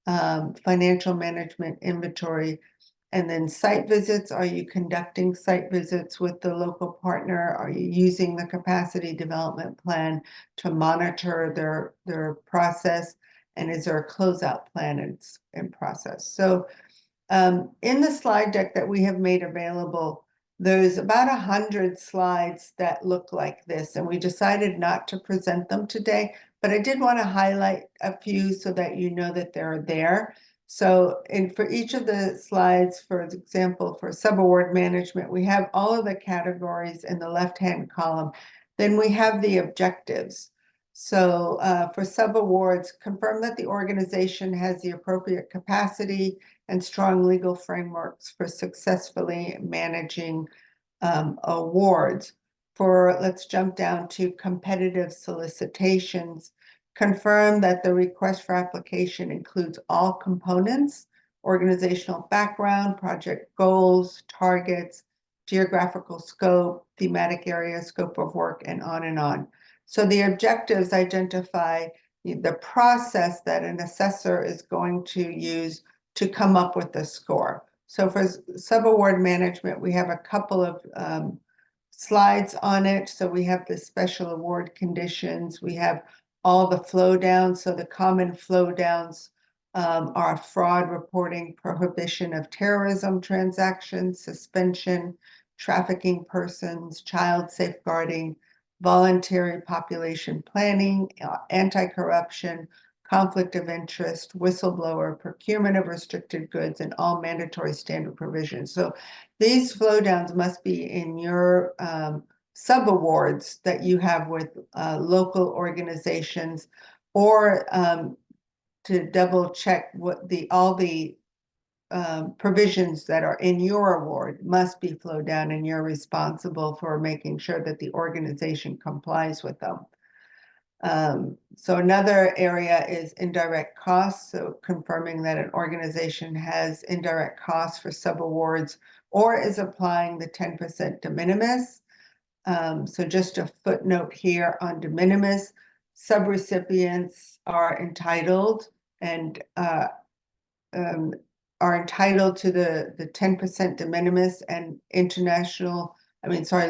S3: financial management inventory, and then site visits. Are you conducting site visits with the local partner? Are you using the capacity development plan to monitor their process? And is there a closeout plan in process? So in the slide deck that we have made available, there's about 100 slides that look like this, and we decided not to present them today, but I did want to highlight a few so that you know that they're there. So for each of the slides, for example, for subaward management, we have all of the categories in the left-hand column. Then we have the objectives. So for subawards, confirm that the organization has the appropriate capacity and strong legal frameworks for successfully managing awards. Let's jump down to competitive solicitations. Confirm that the request for application includes all components: organizational background, project goals, targets, geographical scope, thematic area, scope of work, and on and on. So the objectives identify the process that an assessor is going to use to come up with the score. So for subaward management, we have a couple of slides on it. So we have the special award conditions. We have all the flow downs. So the common flow downs are fraud reporting, prohibition of terrorism transactions, suspension, trafficking persons, child safeguarding, voluntary population planning, anti-corruption, conflict of interest, whistleblower, procurement of restricted goods, and all mandatory standard provisions. So these flow downs must be in your subawards that you have with local organizations, or to double check what all the provisions that are in your award must be flowed down, and you're responsible for making sure that the organization complies with them. So another area is indirect costs. So confirming that an organization has indirect costs for subawards or is applying the 10% de minimis. So just a footnote here on de minimis: subrecipients are entitled and are entitled to the 10% de minimis, and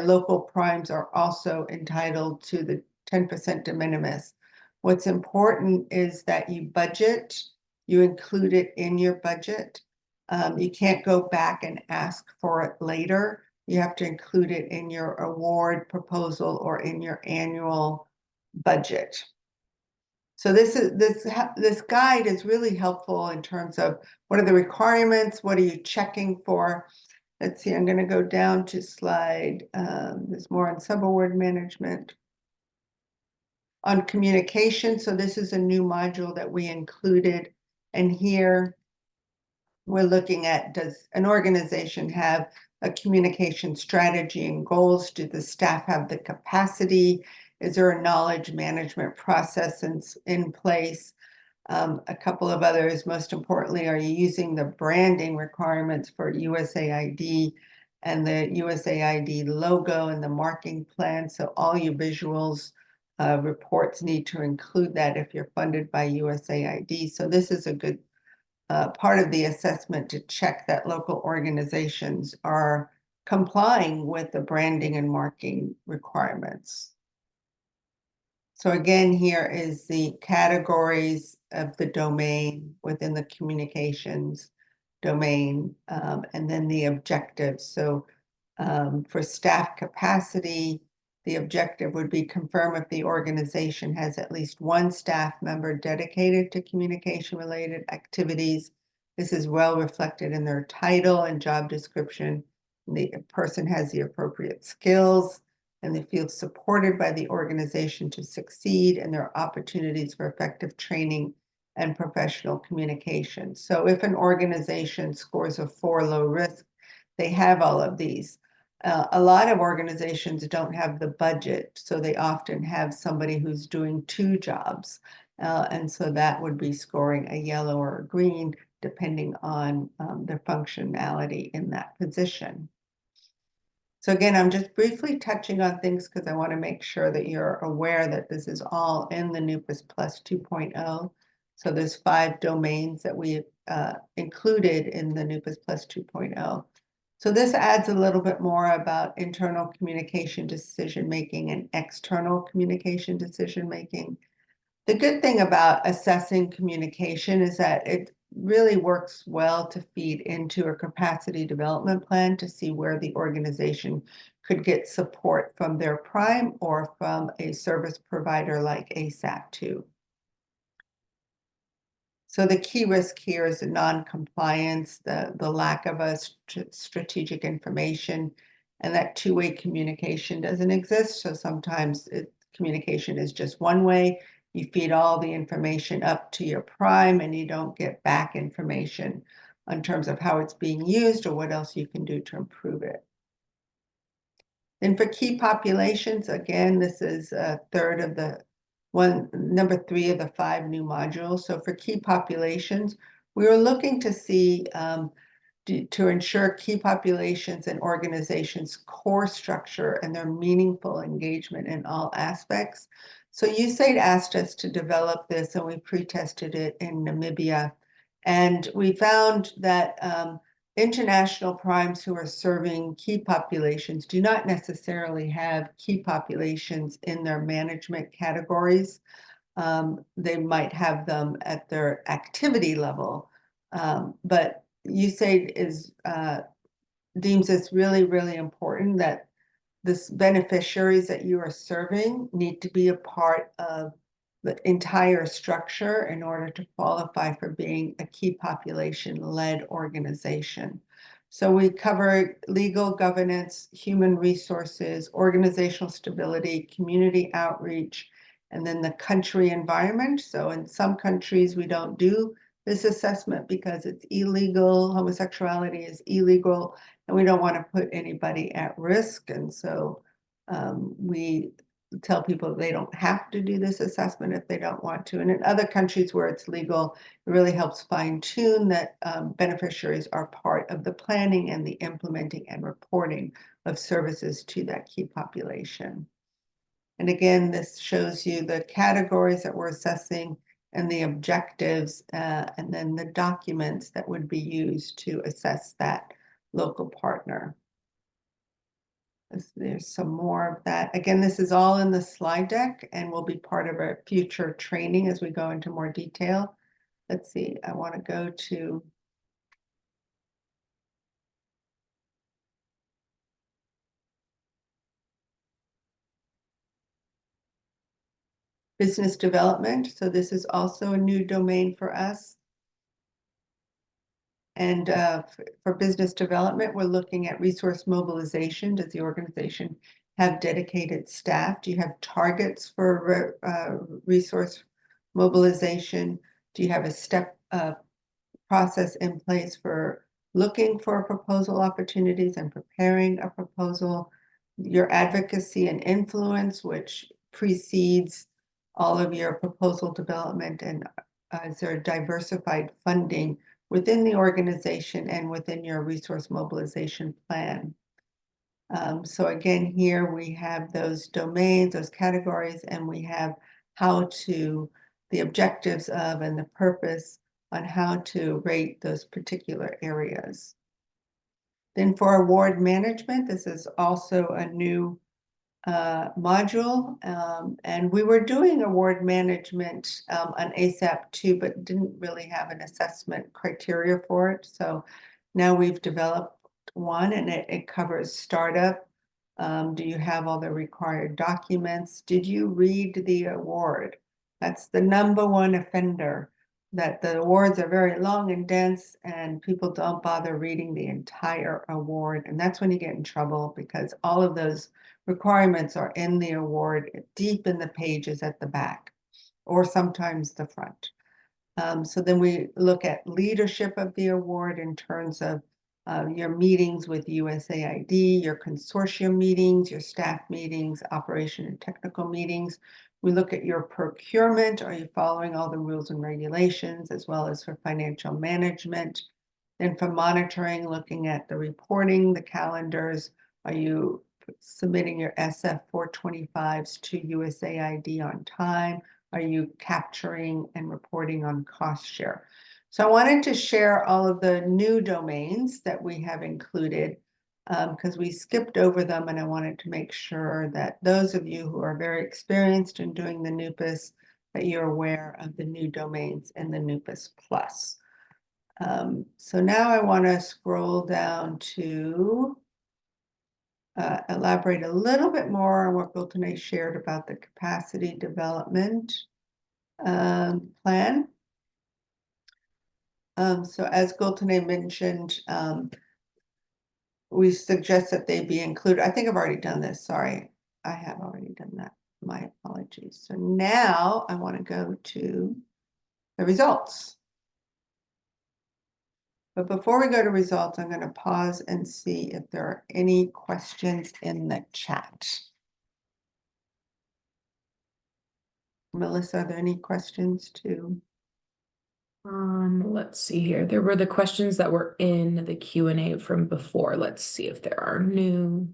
S3: local primes are also entitled to the 10% de minimis. What's important is that you budget, you include it in your budget. You can't go back and ask for it later. You have to include it in your award proposal or in your annual budget. So this guide is really helpful in terms of what are the requirements, what are you checking for. Let's see, I'm going to go down to slide, there's more on subaward management. On communication, so this is a new module that we included, and here we're looking at, does an organization have a communication strategy and goals? Do the staff have the capacity? Is there a knowledge management process in place? A couple of others, most importantly, are you using the branding requirements for USAID and the USAID logo and the marking plan? So all your visuals reports need to include that if you're funded by USAID. So this is a good part of the assessment to check that local organizations are complying with the branding and marking requirements. So again, here is the categories of the domain within the communications domain, and then the objectives. So for staff capacity, the objective would be confirm if the organization has at least one staff member dedicated to communication-related activities. This is well reflected in their title and job description. The person has the appropriate skills, and they feel supported by the organization to succeed, and there are opportunities for effective training and professional communication. So if an organization scores a 4 low risk, they have all of these. A lot of organizations don't have the budget, so they often have somebody who's doing 2 jobs. And so that would be scoring a yellow or a green, depending on the functionality in that position. So again, I'm just briefly touching on things because I want to make sure that you're aware that this is all in the NUPAS Plus 2.0. So there's 5 domains that we included in the NUPAS Plus 2.0. So this adds a little bit more about internal communication decision-making and external communication decision-making. The good thing about assessing communication is that it really works well to feed into a capacity development plan to see where the organization could get support from their prime or from a service provider like ASAP2. So the key risk here is the non-compliance, the lack of a strategic information, and that two-way communication doesn't exist. So sometimes communication is just one way. You feed all the information up to your prime and you don't get back information in terms of how it's being used or what else you can do to improve it. Then for key populations, again, this is a third of the number 3 of the 5 new modules. So for key populations, we were looking to see to ensure key populations and organizations' core structure and their meaningful engagement in all aspects. So USAID asked us to develop this, and we pre-tested it in Namibia. And we found that international primes who are serving key populations do not necessarily have key populations in their management categories. They might have them at their activity level, but USAID deems it's really, really important that this beneficiaries that you are serving need to be a part of the entire structure in order to qualify for being a key population-led organization. So we cover legal governance, human resources, organizational stability, community outreach, and then the country environment. So in some countries, we don't do this assessment because it's illegal, homosexuality is illegal, and we don't want to put anybody at risk. And so we tell people they don't have to do this assessment if they don't want to. And in other countries where it's legal, it really helps fine-tune that beneficiaries are part of the planning and the implementing and reporting of services to that key population. And again, this shows you the categories that we're assessing and the objectives, and then the documents that would be used to assess that local partner. There's some more of that. Again, this is all in the slide deck and will be part of our future training as we go into more detail. Let's see, I want to go to business development. So this is also a new domain for us. And for business development, we're looking at resource mobilization. Does the organization have dedicated staff? Do you have targets for resource mobilization? Do you have a step process in place for looking for proposal opportunities and preparing a proposal? Your advocacy and influence, which precedes all of your proposal development, and is there diversified funding within the organization and within your resource mobilization plan? So again, here we have those domains, those categories, and we have the objectives of and the purpose on how to rate those particular areas. Then for award management, this is also a new module, and we were doing award management on ASAP too, but didn't really have an assessment criteria for it. So now we've developed one, and it covers startup. Do you have all the required documents? Did you read the award? That's the #1 offender, that the awards are very long and dense and people don't bother reading the entire award. And that's when you get in trouble, because all of those requirements are in the award, deep in the pages at the back, or sometimes the front. So then we look at leadership of the award in terms of your meetings with USAID, your consortium meetings, your staff meetings, operation and technical meetings. We look at your procurement. Are you following all the rules and regulations, as well as for financial management? Then for monitoring, looking at the reporting, the calendars. Are you submitting your SF 425s to USAID on time? Are you capturing and reporting on cost share? So I wanted to share all of the new domains that we have included, because we skipped over them, and I wanted to make sure that those of you who are very experienced in doing the NUPAS, that you're aware of the new domains in the NUPAS Plus. So now I want to scroll down to elaborate a little bit more on what Gultane shared about the capacity development plan. So as Gultane mentioned, we suggest that they be included. I think I've already done this. Sorry, I have already done that. My apologies. So now I want to go to the results. But before we go to results, I'm going to pause and see if there are any questions in the chat. Melissa, are there any questions too?
S1: Let's see here. There were the questions that were in the Q&A from before. Let's see if there are new.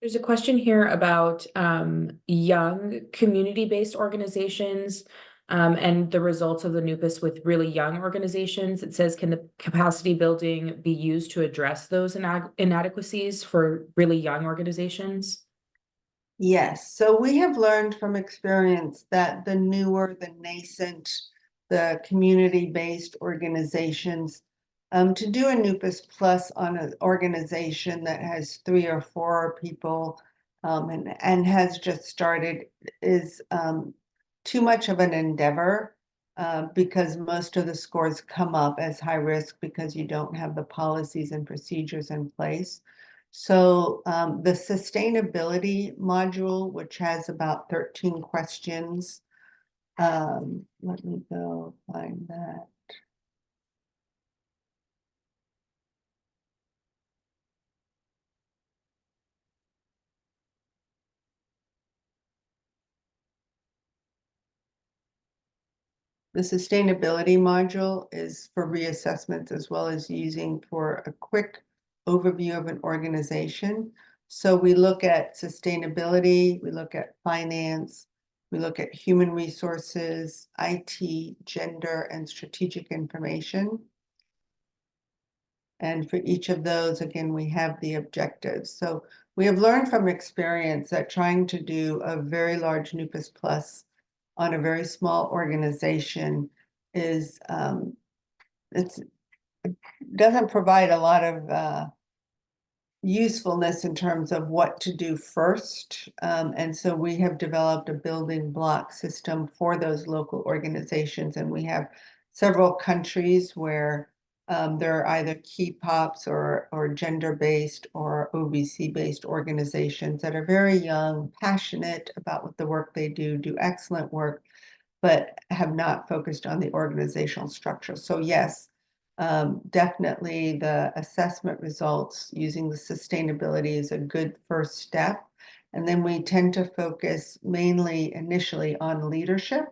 S1: There's a question here about young community-based organizations and the results of the NUPAS with really young organizations. It says, can the capacity building be used to address those inadequacies for really young organizations?
S3: Yes, so we have learned from experience that the newer, the nascent, the community-based organizations, to do a NUPAS Plus on an organization that has 3 or 4 people and has just started is too much of an endeavor because most of the scores come up as high risk because you don't have the policies and procedures in place. So the sustainability module, which has about 13 questions, let me go find that. The sustainability module is for reassessments as well as using for a quick overview of an organization. So we look at sustainability, we look at finance, we look at human resources, IT, gender, and strategic information. And for each of those, again, we have the objectives. So we have learned from experience that trying to do a very large NUPAS Plus on a very small organization is it doesn't provide a lot of usefulness in terms of what to do first. And so we have developed a building block system for those local organizations, and we have several countries where there are either key pops or gender-based or OBC-based organizations that are very young, passionate about what the work they do excellent work, but have not focused on the organizational structure. So yes, definitely the assessment results using the sustainability is a good first step. And then we tend to focus mainly initially on leadership.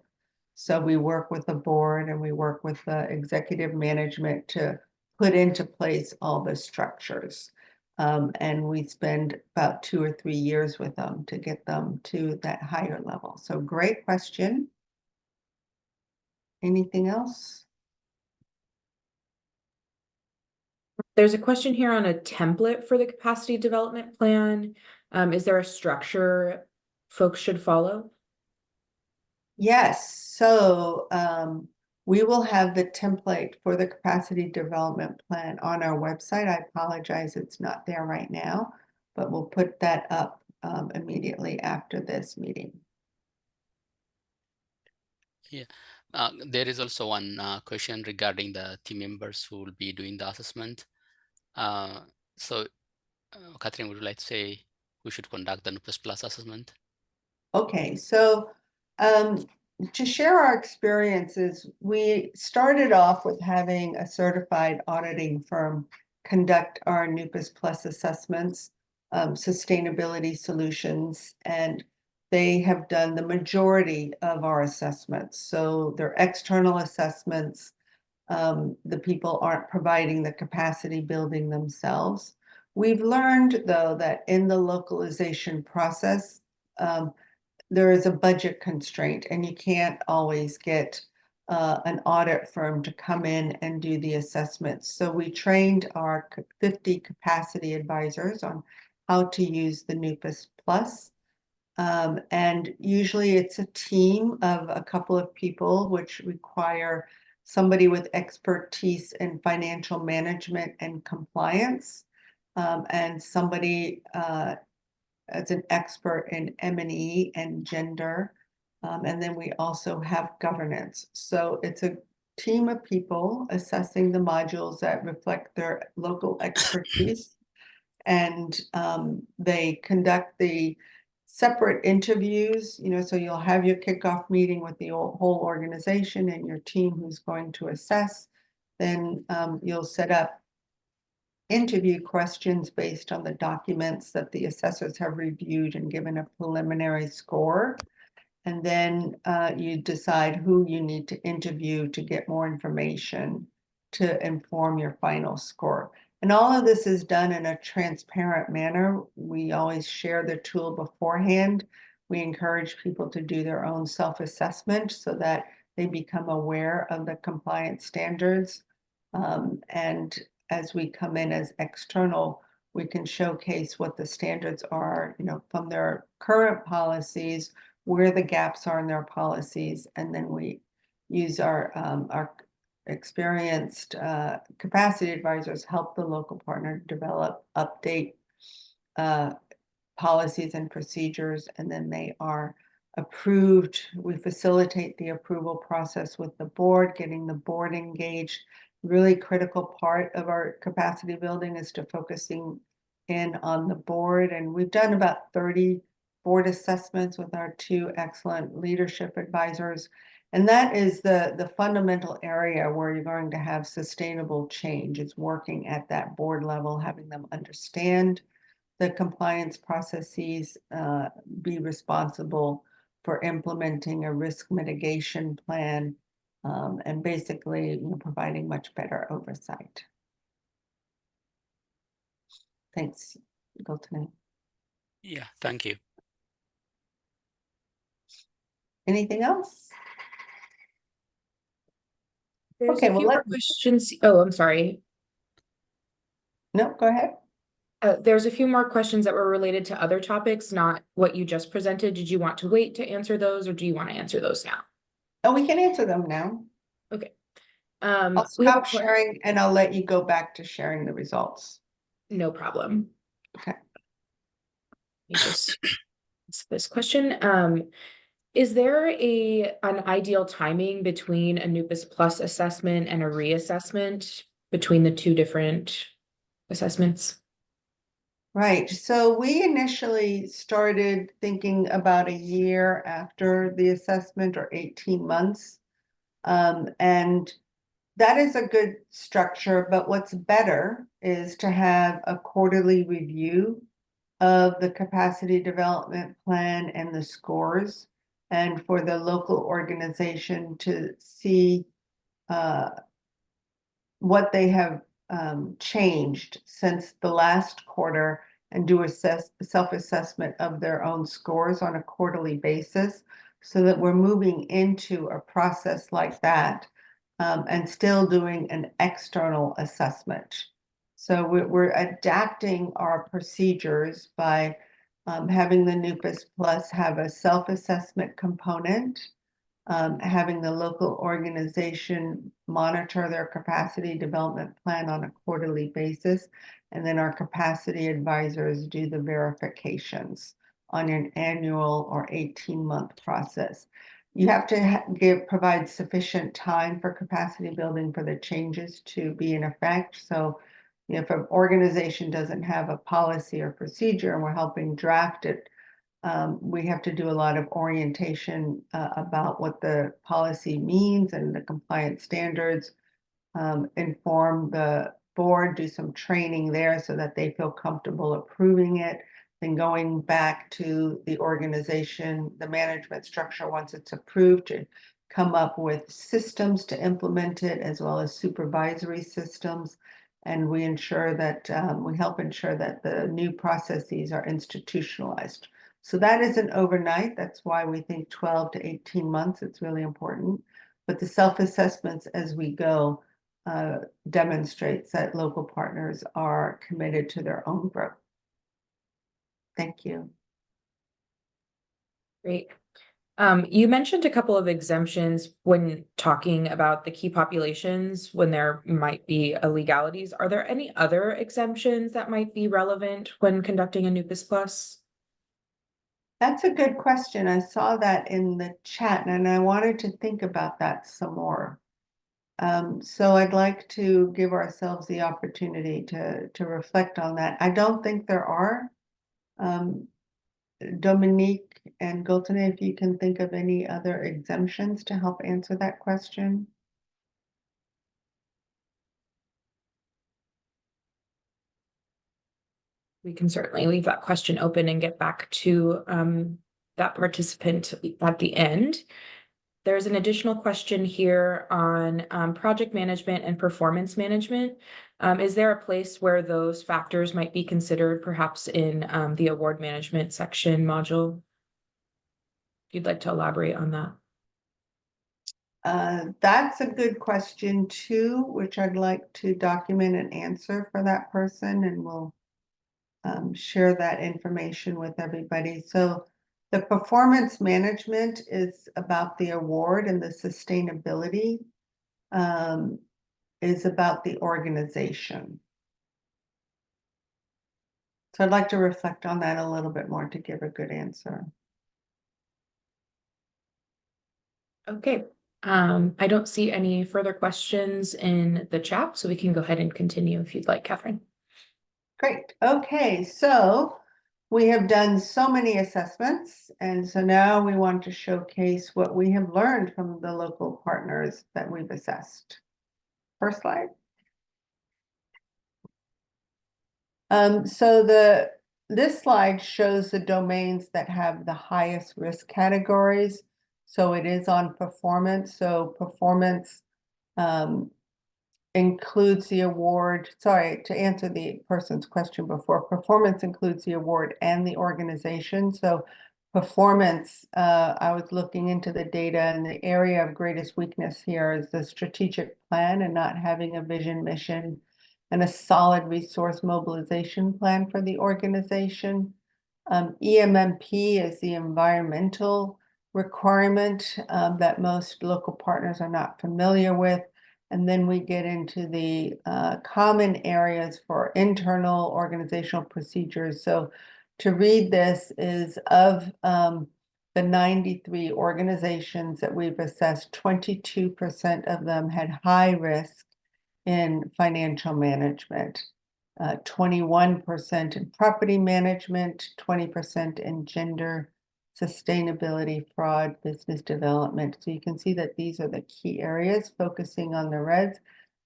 S3: So we work with the board and we work with the executive management to put into place all the structures. And we spend about 2 or 3 years with them to get them to that higher level. So great question. Anything else?
S1: There's a question here on a template for the capacity development plan. Is there a structure folks should follow?
S3: Yes, so we will have the template for the capacity development plan on our website. I apologize, it's not there right now, but we'll put that up immediately after this meeting.
S2: Yeah, there is also one question regarding the team members who will be doing the assessment. So, Catherine, would you like to say who should conduct the NUPAS Plus assessment?
S3: Okay, so to share our experiences, we started off with having a certified auditing firm conduct our NUPAS Plus assessments, sustainability solutions, and they have done the majority of our assessments. So they're external assessments. The people aren't providing the capacity building themselves. We've learned, though, that in the localization process, there is a budget constraint and you can't always get an audit firm to come in and do the assessments. So we trained our 50 capacity advisors on how to use the NUPAS Plus. And usually it's a team of a couple of people, which require somebody with expertise in financial management and compliance, and somebody as an expert in M&E and gender. And then we also have governance. So it's a team of people assessing the modules that reflect their local expertise. And they conduct the separate interviews, so you'll have your kickoff meeting with the whole organization and your team who's going to assess. Then you'll set up interview questions based on the documents that the assessors have reviewed and given a preliminary score. And then you decide who you need to interview to get more information to inform your final score. And all of this is done in a transparent manner. We always share the tool beforehand. We encourage people to do their own self-assessment so that they become aware of the compliance standards. And as we come in as external, we can showcase what the standards are, from their current policies, where the gaps are in their policies, and then we use our experienced capacity advisors help the local partner develop, update policies and procedures, and then they are approved. We facilitate the approval process with the board, getting the board engaged. Really critical part of our capacity building is to focusing in on the board, and we've done about 30 board assessments with our 2 excellent leadership advisors. And that is the fundamental area where you're going to have sustainable change. It's working at that board level, having them understand the compliance processes, be responsible for implementing a risk mitigation plan, and basically providing much better oversight. Thanks, Gultane.
S2: Yeah, thank you.
S3: Anything else?
S1: There's
S3: Okay,
S1: a
S3: well,
S1: few more questions. Oh, I'm sorry.
S3: No, go ahead.
S1: There's a few more questions that were related to other topics, not what you just presented. Did you want to wait to answer those, or do you want to answer those now?
S3: Oh, we can answer them now.
S1: Okay.
S3: I'll
S1: We have
S3: stop sharing and I'll let you go back to sharing the results.
S1: no problem.
S3: Okay.
S1: Let me just ask this question. Is there an ideal timing between a NUPAS Plus assessment and a reassessment between the 2 different assessments?
S3: Right. So we initially started thinking about a year after the assessment, or 18 months. And that is a good structure, but what's better is to have a quarterly review of the capacity development plan and the scores, and for the local organization to see what they have changed since the last quarter, and do a self-assessment of their own scores on a quarterly basis, so that we're moving into a process like that, and still doing an external assessment. So we're adapting our procedures by having the NUPAS Plus have a self-assessment component, having the local organization monitor their capacity development plan on a quarterly basis, and then our capacity advisors do the verifications on an annual or 18-month process. You have to provide sufficient time for capacity building for the changes to be in effect. So if an organization doesn't have a policy or procedure and we're helping draft it, we have to do a lot of orientation about what the policy means and the compliance standards, inform the board, do some training there so that they feel comfortable approving it, then going back to the organization, the management structure, once it's approved, to come up with systems to implement it, as well as supervisory systems. And we ensure that we help ensure that the new processes are institutionalized. So that isn't overnight. That's why we think 12 to 18 months, it's really important. But the self-assessments as we go demonstrates that local partners are committed to their own growth. Thank you.
S1: Great. You mentioned a couple of exemptions when talking about the key populations, when there might be illegalities. Are there any other exemptions that might be relevant when conducting a NUPAS Plus?
S3: That's a good question. I saw that in the chat and I wanted to think about that some more. So I'd like to give ourselves the opportunity to reflect on that. I don't think there are. Dominique and Gultene, if you can think of any other exemptions to help answer that question.
S1: We can certainly leave that question open and get back to that participant at the end. There's an additional question here on project management and performance management. Is there a place where those factors might be considered, perhaps in the award management section module? If you'd like to elaborate on that.
S3: That's a good question too, which I'd like to document and answer for that person, and we'll share that information with everybody. So the performance management is about the award, and the sustainability is about the organization. So I'd like to reflect on that a little bit more to give a good answer.
S1: Okay. I don't see any further questions in the chat, so we can go ahead and continue if you'd like, Catherine.
S3: Great. Okay, so we have done so many assessments, and so now we want to showcase what we have learned from the local partners that we've assessed. First slide. So this slide shows the domains that have the highest risk categories. So it is on performance. So performance includes the award. Sorry, to answer the person's question before, performance includes the award and the organization. So performance, I was looking into the data, and the area of greatest weakness here is the strategic plan and not having a vision, mission, and a solid resource mobilization plan for the organization. EMMP is the environmental requirement that most local partners are not familiar with. And then we get into the common areas for internal organizational procedures. So to read this is of the 93 organizations that we've assessed, 22% of them had high risk in financial management, 21% in property management, 20% in gender, sustainability, fraud, business development. So you can see that these are the key areas focusing on the reds,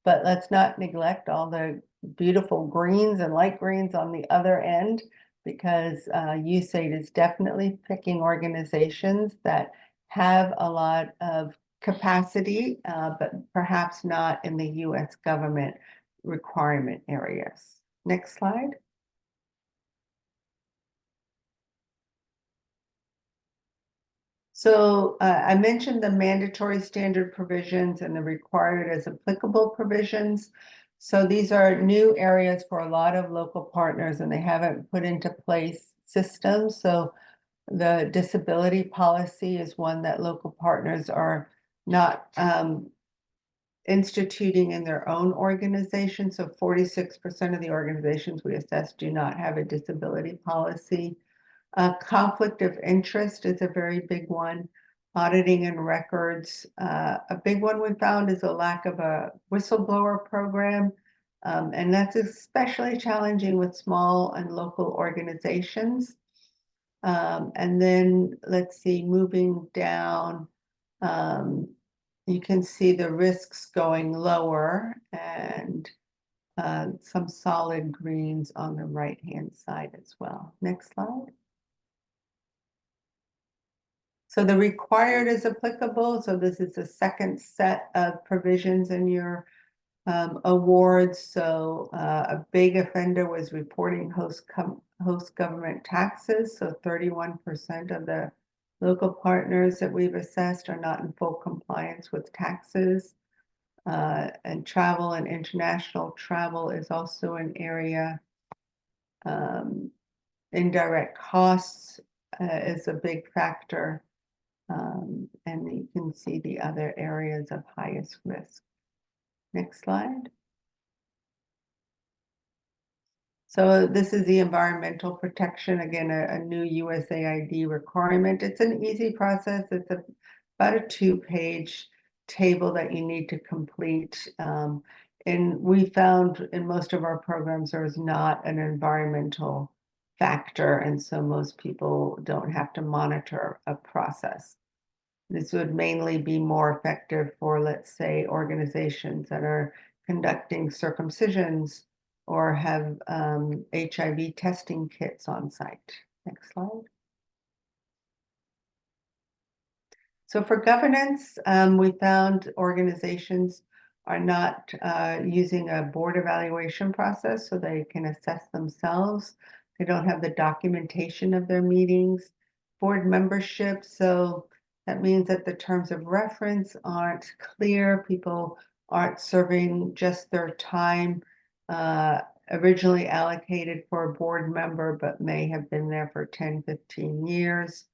S3: but let's not neglect all the beautiful greens and light greens on the other end, because USAID is definitely picking organizations that have a lot of capacity, but perhaps not in the US government requirement areas. Next slide. So I mentioned the mandatory standard provisions and the required as applicable provisions. So these are new areas for a lot of local partners, and they haven't put into place systems. So the disability policy is one that local partners are not instituting in their own organization. So 46% of the organizations we assessed do not have a disability policy. Conflict of interest is a very big one. Auditing and records. A big one we found is a lack of a whistleblower program. And that's especially challenging with small and local organizations. And then let's see, moving down, you can see the risks going lower, and some solid greens on the right-hand side as well. Next slide. So the required is applicable. So this is the second set of provisions in your awards. So a big offender was reporting host government taxes. So 31% of the local partners that we've assessed are not in full compliance with taxes. And travel and international travel is also an area. Indirect costs is a big factor. And you can see the other areas of highest risk. Next slide. So this is the environmental protection, again, a new USAID requirement. It's an easy process. It's about a 2-page table that you need to complete. And we found in most of our programs, there is not an environmental factor, and so most people don't have to monitor a process. This would mainly be more effective for, let's say, organizations that are conducting circumcisions or have HIV testing kits on site. Next slide. So for governance, we found organizations are not using a board evaluation process so they can assess themselves. They don't have the documentation of their meetings, board membership. So that means that the terms of reference aren't clear. People aren't serving just their time originally allocated for a board member, but may have been there for 10, 15 years.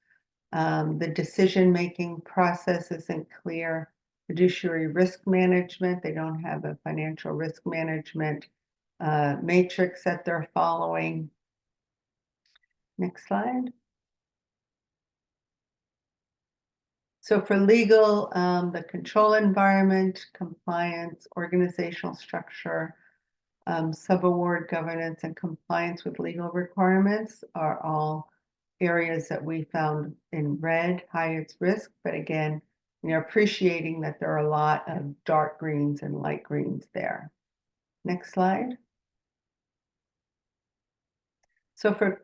S3: The decision-making process isn't clear. Fiduciary risk management, they don't have a financial risk management matrix that they're following. Next slide. So for legal, the control environment, compliance, organizational structure, subaward governance, and compliance with legal requirements are all areas that we found in red, highest risk, but again, appreciating that there are a lot of dark greens and light greens there. Next slide. So for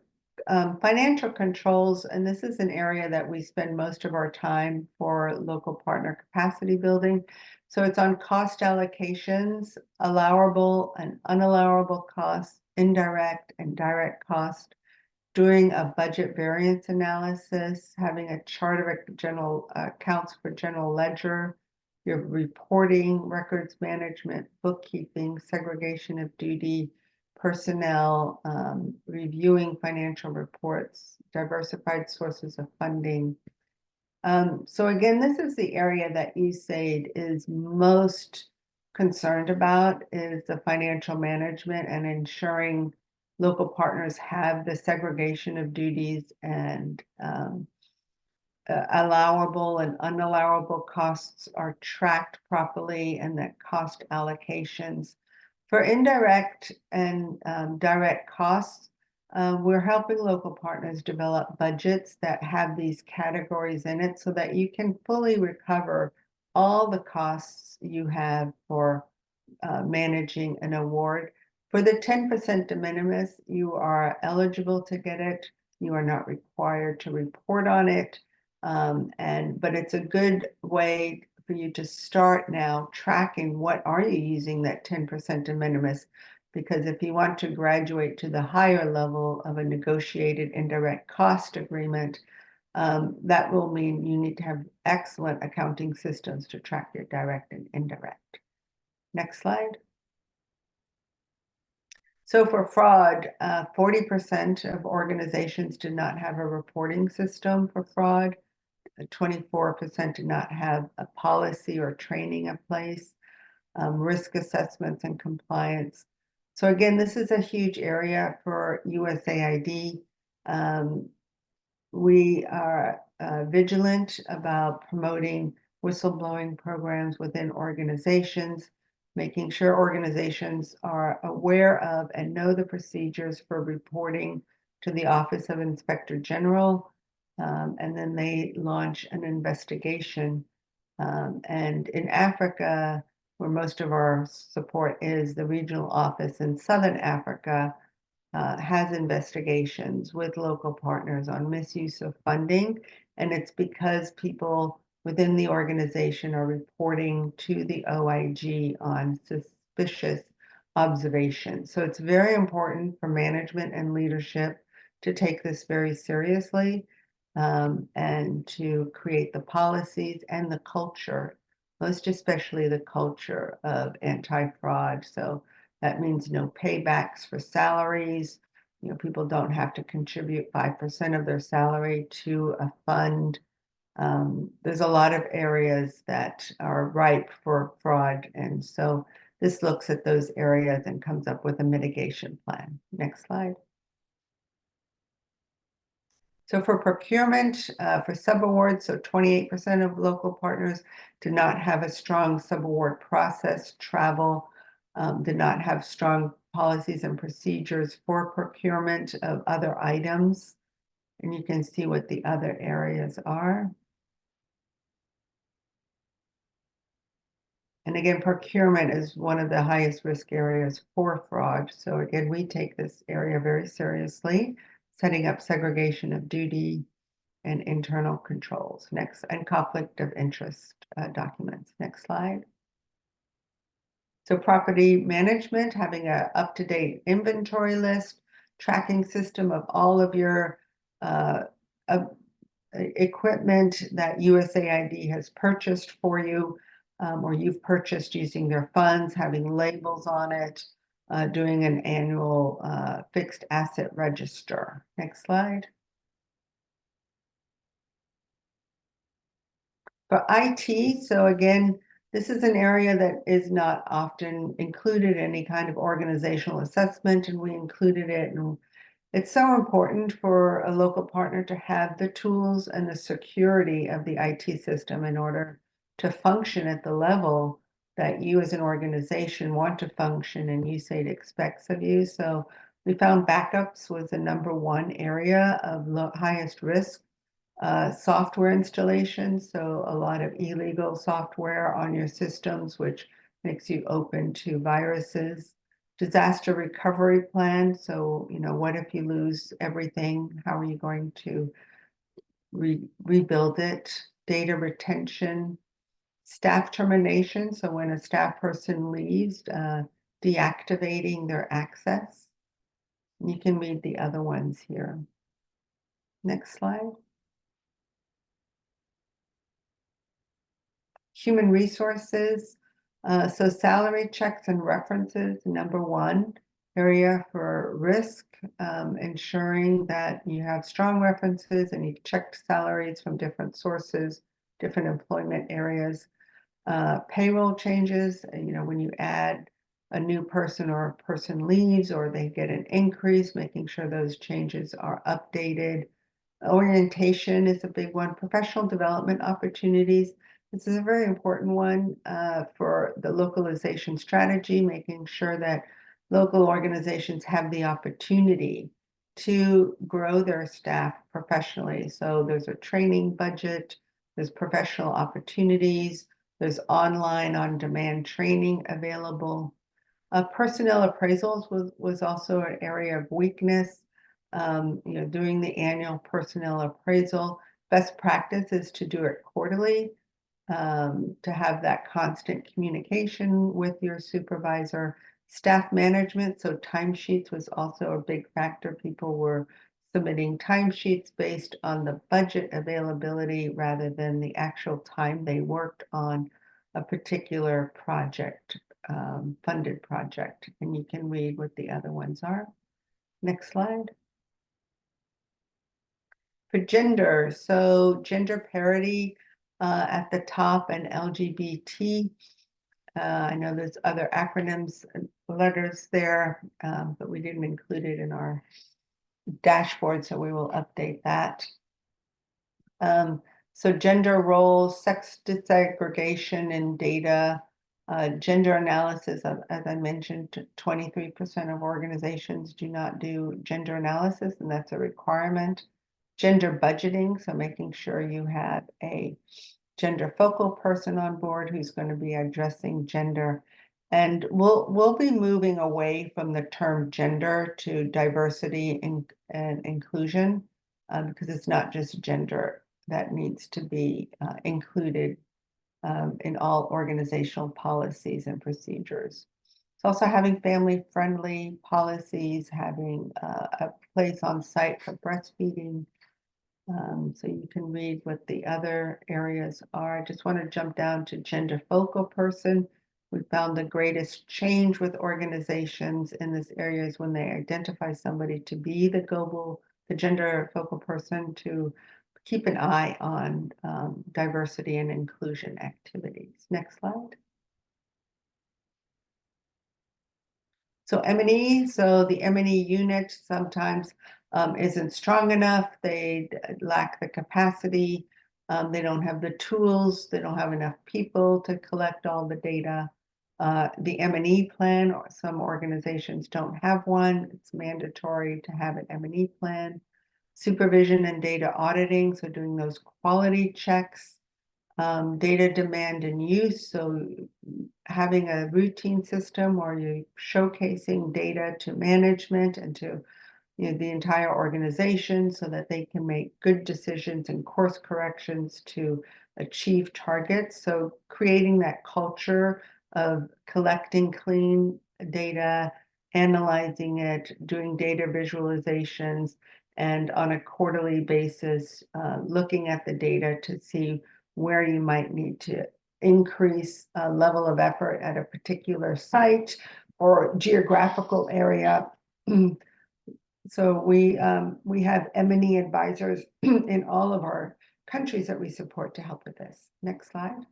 S3: financial controls, and this is an area that we spend most of our time for local partner capacity building. So it's on cost allocations, allowable and unallowable costs, indirect and direct cost, doing a budget variance analysis, having a chart of general accounts for general ledger, your reporting, records management, bookkeeping, segregation of duty, personnel, reviewing financial reports, diversified sources of funding. So again, this is the area that USAID is most concerned about, is the financial management and ensuring local partners have the segregation of duties and allowable and unallowable costs are tracked properly, and that cost allocations. For indirect and direct costs, we're helping local partners develop budgets that have these categories in it so that you can fully recover all the costs you have for managing an award. For the 10% de minimis, you are eligible to get it. You are not required to report on it. But it's a good way for you to start now tracking what are you using that 10% de minimis, because if you want to graduate to the higher level of a negotiated indirect cost agreement, that will mean you need to have excellent accounting systems to track your direct and indirect. Next slide. So for fraud, 40% of organizations did not have a reporting system for fraud. 24% did not have a policy or training in place, risk assessments and compliance. So again, this is a huge area for USAID. We are vigilant about promoting whistleblowing programs within organizations, making sure organizations are aware of and know the procedures for reporting to the Office of Inspector General, and then they launch an investigation. And in Africa, where most of our support is, the regional office in Southern Africa has investigations with local partners on misuse of funding, and it's because people within the organization are reporting to the OIG on suspicious observations. So it's very important for management and leadership to take this very seriously, and to create the policies and the culture, most especially the culture of anti-fraud. So that means no paybacks for salaries, people don't have to contribute 5% of their salary to a fund. There's a lot of areas that are ripe for fraud, and so this looks at those areas and comes up with a mitigation plan. Next slide. So for procurement, for subawards, so 28% of local partners did not have a strong subaward process. Travel did not have strong policies and procedures for procurement of other items. And you can see what the other areas are. And again, procurement is one of the highest risk areas for fraud. So again, we take this area very seriously, setting up segregation of duty and internal controls. Next, and conflict of interest documents. Next slide. So property management, having an up-to-date inventory list, tracking system of all of your equipment that USAID has purchased for you, or you've purchased using their funds, having labels on it, doing an annual fixed asset register. Next slide. For IT, so again, this is an area that is not often included in any kind of organizational assessment, and we included it. And it's so important for a local partner to have the tools and the security of the IT system in order to function at the level that you as an organization want to function and USAID expects of you. So we found backups was the #1 area of highest risk. Software installation, so a lot of illegal software on your systems, which makes you open to viruses. Disaster recovery plan, so what if you lose everything? How are you going to rebuild it? Data retention, staff termination, so when a staff person leaves, deactivating their access. You can read the other ones here. Next slide. Human resources, so salary checks and references, #1 area for risk, ensuring that you have strong references and you've checked salaries from different sources, different employment areas. Payroll changes, when you add a new person or a person leaves or they get an increase, making sure those changes are updated. Orientation is a big one. Professional development opportunities. This is a very important one for the localization strategy, making sure that local organizations have the opportunity to grow their staff professionally. So there's a training budget, there's professional opportunities, there's online on-demand training available. Personnel appraisals was also an area of weakness. Doing the annual personnel appraisal. Best practice is to do it quarterly, to have that constant communication with your supervisor. Staff management, so timesheets was also a big factor. People were submitting timesheets based on the budget availability rather than the actual time they worked on a particular project, funded project. And you can read what the other ones are. Next slide. For gender, so gender parity at the top and LGBT. I know there's other acronyms and letters there, but we didn't include it in our dashboard, so we will update that. So gender roles, sex disaggregation in data, gender analysis, as I mentioned, 23% of organizations do not do gender analysis, and that's a requirement. Gender budgeting, so making sure you have a gender focal person on board who's going to be addressing gender. And we'll be moving away from the term gender to diversity and inclusion, because it's not just gender that needs to be included in all organizational policies and procedures. It's also having family-friendly policies, having a place on site for breastfeeding. So you can read what the other areas are. I just want to jump down to gender focal person. We found the greatest change with organizations in this area is when they identify somebody to be the gender focal person, to keep an eye on diversity and inclusion activities. Next slide. So M&E, so the M&E unit sometimes isn't strong enough. They lack the capacity. They don't have the tools. They don't have enough people to collect all the data. The M&E plan, or some organizations don't have one. It's mandatory to have an M&E plan. Supervision and data auditing, so doing those quality checks. Data demand and use, so having a routine system where you're showcasing data to management and to the entire organization so that they can make good decisions and course corrections to achieve targets. So creating that culture of collecting clean data, analyzing it, doing data visualizations, and on a quarterly basis, looking at the data to see where you might need to increase level of effort at a particular site or geographical area. So we have M&E advisors in all of our countries that we support to help with this. Next slide.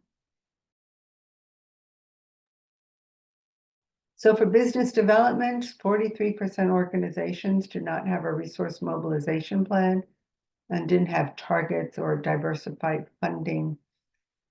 S3: So for business development, 43% organizations do not have a resource mobilization plan and didn't have targets or diversified funding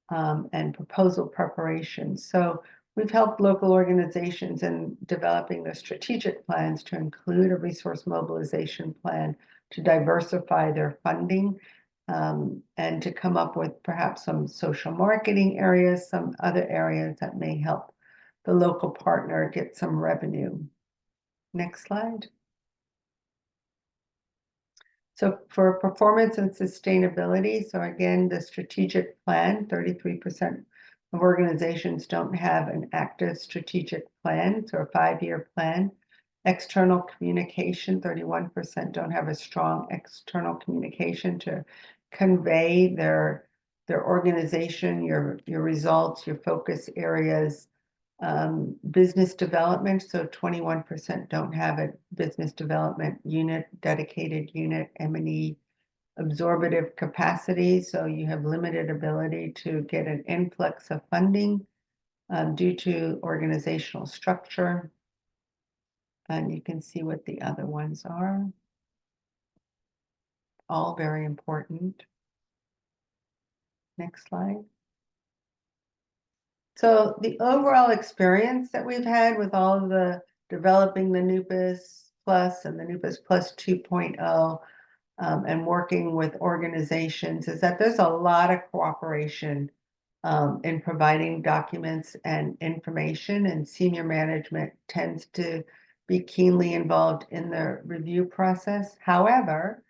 S3: and proposal preparation. So we've helped local organizations in developing their strategic plans to include a resource mobilization plan to diversify their funding and to come up with perhaps some social marketing areas, some other areas that may help the local partner get some revenue. Next slide. So for performance and sustainability, so again, the strategic plan, 33% of organizations don't have an active strategic plan, so a 5-year plan. External communication, 31% don't have a strong external communication to convey their organization, your results, your focus areas. Business development, so 21% don't have a business development unit, dedicated unit, M&E. Absorptive capacity, so you have limited ability to get an influx of funding due to organizational structure. And you can see what the other ones are. All very important. Next slide. So the overall experience that we've had with all of the developing the NUPAS Plus and the NUPAS Plus 2.0 and working with organizations is that there's a lot of cooperation in providing documents and information, and senior management tends to be keenly involved in the review process. However,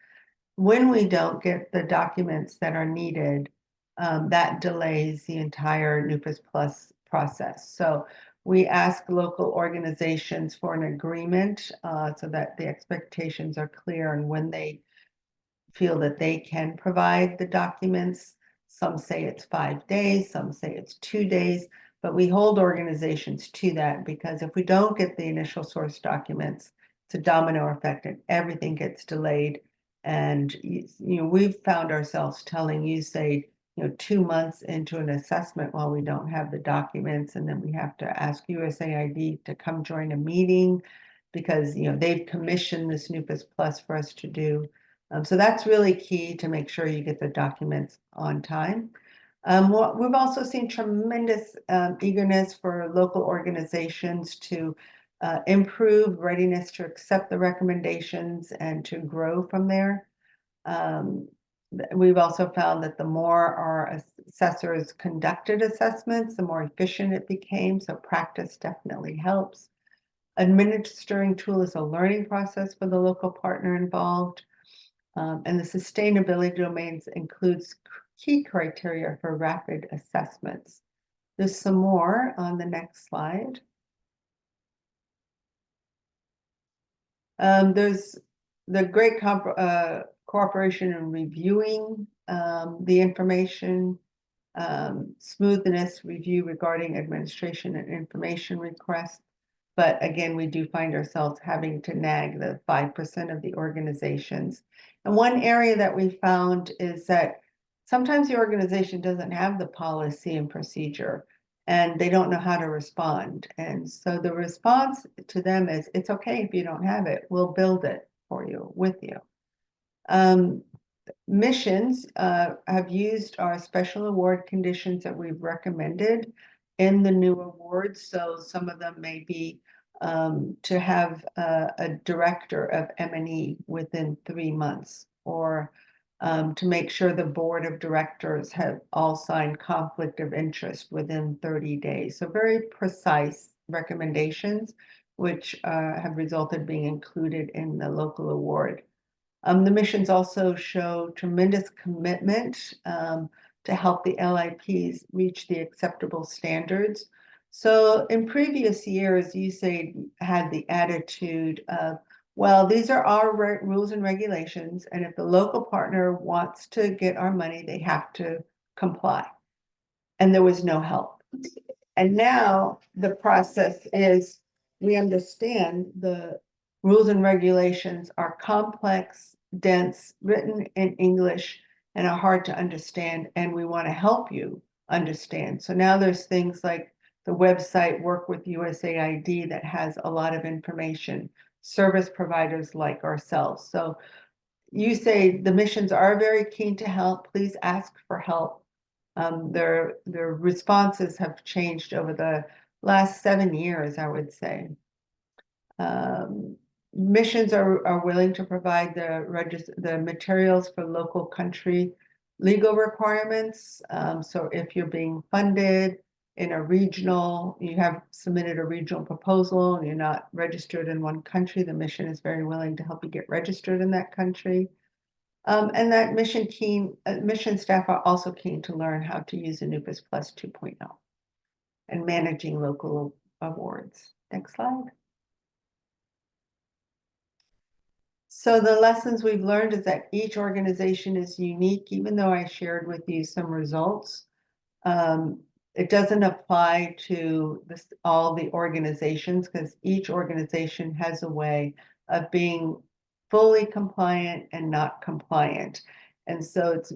S3: when we don't get the documents that are needed, that delays the entire NUPAS Plus process. So we ask local organizations for an agreement so that the expectations are clear, and when they feel that they can provide the documents, some say it's 5 days, some say it's 2 days, but we hold organizations to that, because if we don't get the initial source documents, it's a domino effect and everything gets delayed. And we've found ourselves telling you, say, 2 months into an assessment while we don't have the documents, and then we have to ask USAID to come join a meeting because they've commissioned this NUPAS Plus for us to do. So that's really key to make sure you get the documents on time. We've also seen tremendous eagerness for local organizations to improve readiness to accept the recommendations and to grow from there. We've also found that the more our assessors conducted assessments, the more efficient it became. So practice definitely helps. Administering tool is a learning process for the local partner involved. And the sustainability domains includes key criteria for rapid assessments. There's some more on the next slide. There's the great cooperation in reviewing the information. smoothness review regarding administration and information requests. But again, we do find ourselves having to nag the 5% of the organizations. And one area that we found is that sometimes the organization doesn't have the policy and procedure, and they don't know how to respond. And so the response to them is, it's okay if you don't have it, we'll build it for you, with you. Missions have used our special award conditions that we've recommended in the new awards. So some of them may be to have a director of M&E within 3 months, or to make sure the board of directors have all signed conflict of interest within 30 days. So very precise recommendations, which have resulted being included in the local award. The missions also show tremendous commitment to help the LIPs reach the acceptable standards. So in previous years, USAID had the attitude of, well, these are our rules and regulations, and if the local partner wants to get our money, they have to comply. And there was no help. And now the process is, we understand the rules and regulations are complex, dense, written in English, and are hard to understand, and we want to help you understand. So now there's things like the website Work with USAID that has a lot of information, service providers like ourselves. So you say the missions are very keen to help. Please ask for help. Their responses have changed over the last 7 years, I would say. Missions are willing to provide the materials for local country legal requirements. So if you're being funded in a regional, you have submitted a regional proposal and you're not registered in one country, the mission is very willing to help you get registered in that country. And that mission staff are also keen to learn how to use the NUPAS Plus 2.0 and managing local awards. Next slide. So the lessons we've learned is that each organization is unique. Even though I shared with you some results, it doesn't apply to all the organizations, because each organization has a way of being fully compliant and not compliant. And so it's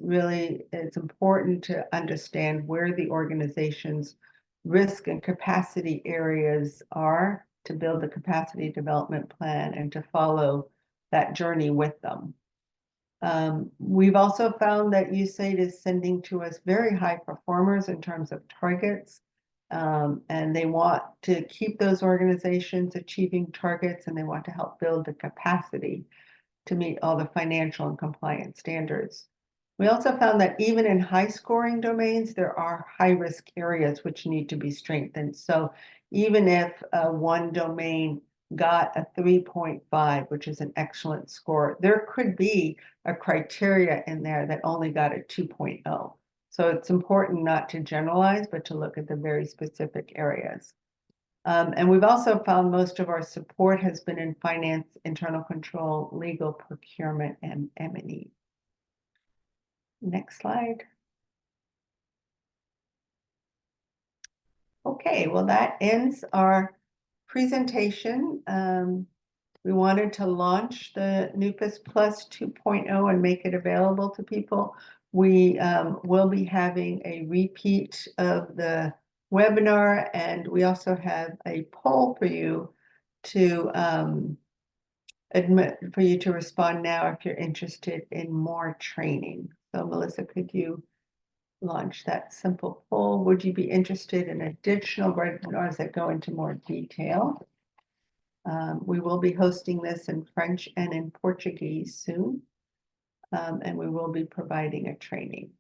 S3: important to understand where the organization's risk and capacity areas are, to build the capacity development plan and to follow that journey with them. We've also found that USAID is sending to us very high performers in terms of targets, and they want to keep those organizations achieving targets, and they want to help build the capacity to meet all the financial and compliance standards. We also found that even in high scoring domains, there are high risk areas which need to be strengthened. So even if one domain got a 3.5, which is an excellent score, there could be a criteria in there that only got a 2.0. So it's important not to generalize, but to look at the very specific areas. And we've also found most of our support has been in finance, internal control, legal, procurement, and M&E. Next slide. Okay, well, that ends our presentation. We wanted to launch the NUPAS Plus 2.0 and make it available to people. We will be having a repeat of the webinar, and we also have a poll for you to respond now if you're interested in more training. So Melissa, could you launch that simple poll? Would you be interested in additional webinars that go into more detail? We will be hosting this in French and in Portuguese soon, and we will be providing a training.